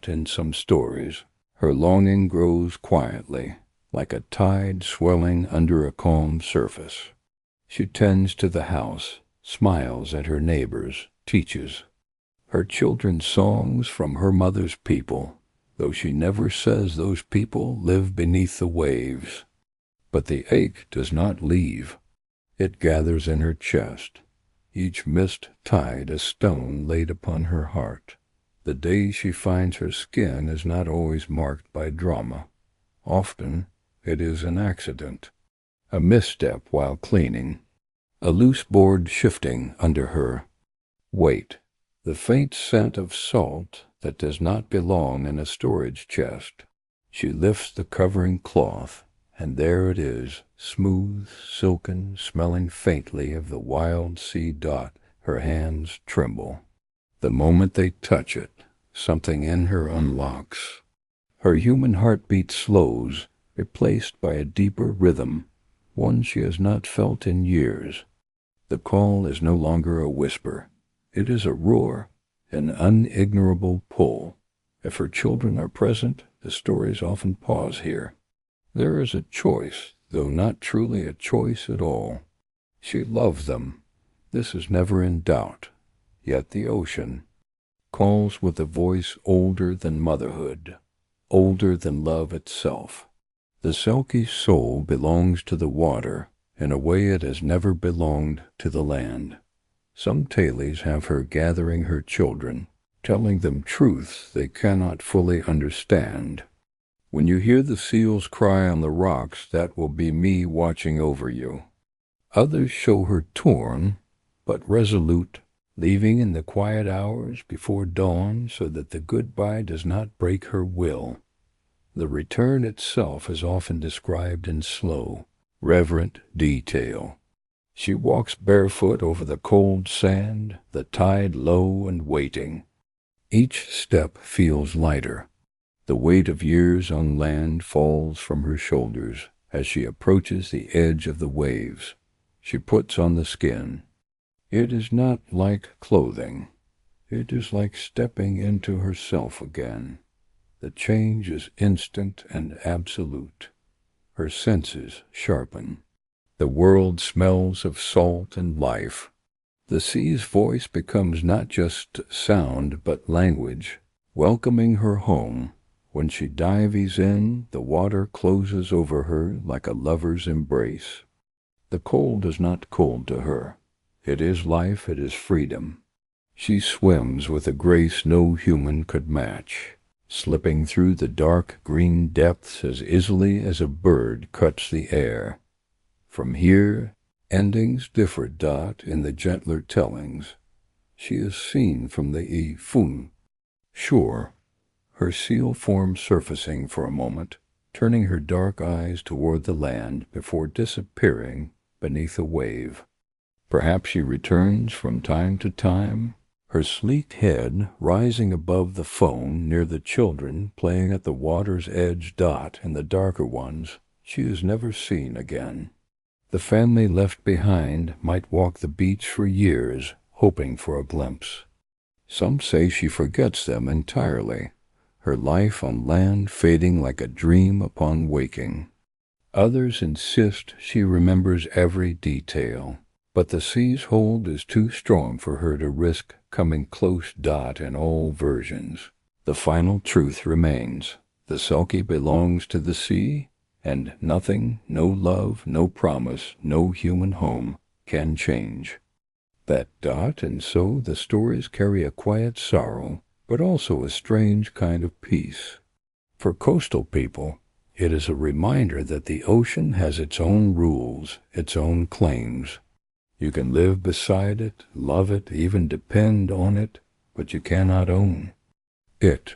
In some stories, her longing grows quietly, like a tide swelling under a calm surface. She tends to the house, smiles at her neighbors, teaches her children songs from her mother's people, though she never says those people live beneath the waves. But the ache does not leave. It gathers in her chest, each missed tide a stone laid upon her heart. The day she finds her skin is not always marked by drama. Often it is an accident, a misstep while cleaning, a loose board shifting under her. Wait, the faint scent of salt that does not belong in a storage chest. She lifts the covering cloth, and there it is, smooth, silken, smelling faintly of the wild sea. Her hands tremble. The moment they touch it, something in her unlocks. Her human heartbeat slows, replaced by a deeper rhythm, one she has not felt in years. The call is no longer a whisper. It is a roar, an unignorable pull. If her children are present, the stories often pause here. There is a choice, though not truly a choice at all. She loves them. This is never in doubt. Yet the ocean calls with a voice older than motherhood, older than love itself. The Selkie's soul belongs to the water in a way it has never belonged to the land. Some tales have her gathering her children, telling them truths they cannot fully understand. When you hear the seals cry on the rocks, that will be me watching over you. Others show her torn, but resolute, leaving in the quiet hours before dawn so that the goodbye does not break her will. The return itself is often described in slow, reverent detail. She walks barefoot over the cold sand, the tide low and waiting. Each step feels lighter. The weight of years on land falls from her shoulders as she approaches the edge of the waves. She puts on the skin. It is not like clothing. It is like stepping into herself again. The change is instant and absolute. Her senses sharpen. The world smells of salt and life. The sea's voice becomes not just sound but language, welcoming her home. When she dives in, the water closes over her like a lover's embrace. The cold is not cold to her. It is life, it is freedom. She swims with a grace no human could match, slipping through the dark green depths as easily as a bird cuts the air. From here, endings differ in the gentler tellings. She is seen from the Ifun shore, her seal form surfacing for a moment, turning her dark eyes toward the land before disappearing beneath a wave. Perhaps she returns from time to time, her sleek head rising above the foam near the children playing at the water's edge and the darker ones she is never seen again. The family left behind might walk the beach for years, hoping for a glimpse. Some say she forgets them entirely, her life on land fading like a dream upon waking. Others insist she remembers every detail, but the sea's hold is too strong for her to risk coming close in all versions. The final truth remains. The Selkie belongs to the sea, and nothing, no love, no promise, no human home can change. And so the stories carry a quiet sorrow, but also a strange kind of peace. For coastal people, it is a reminder that the ocean has its own rules, its own claims. You can live beside it, love it, even depend on it, but you cannot own it.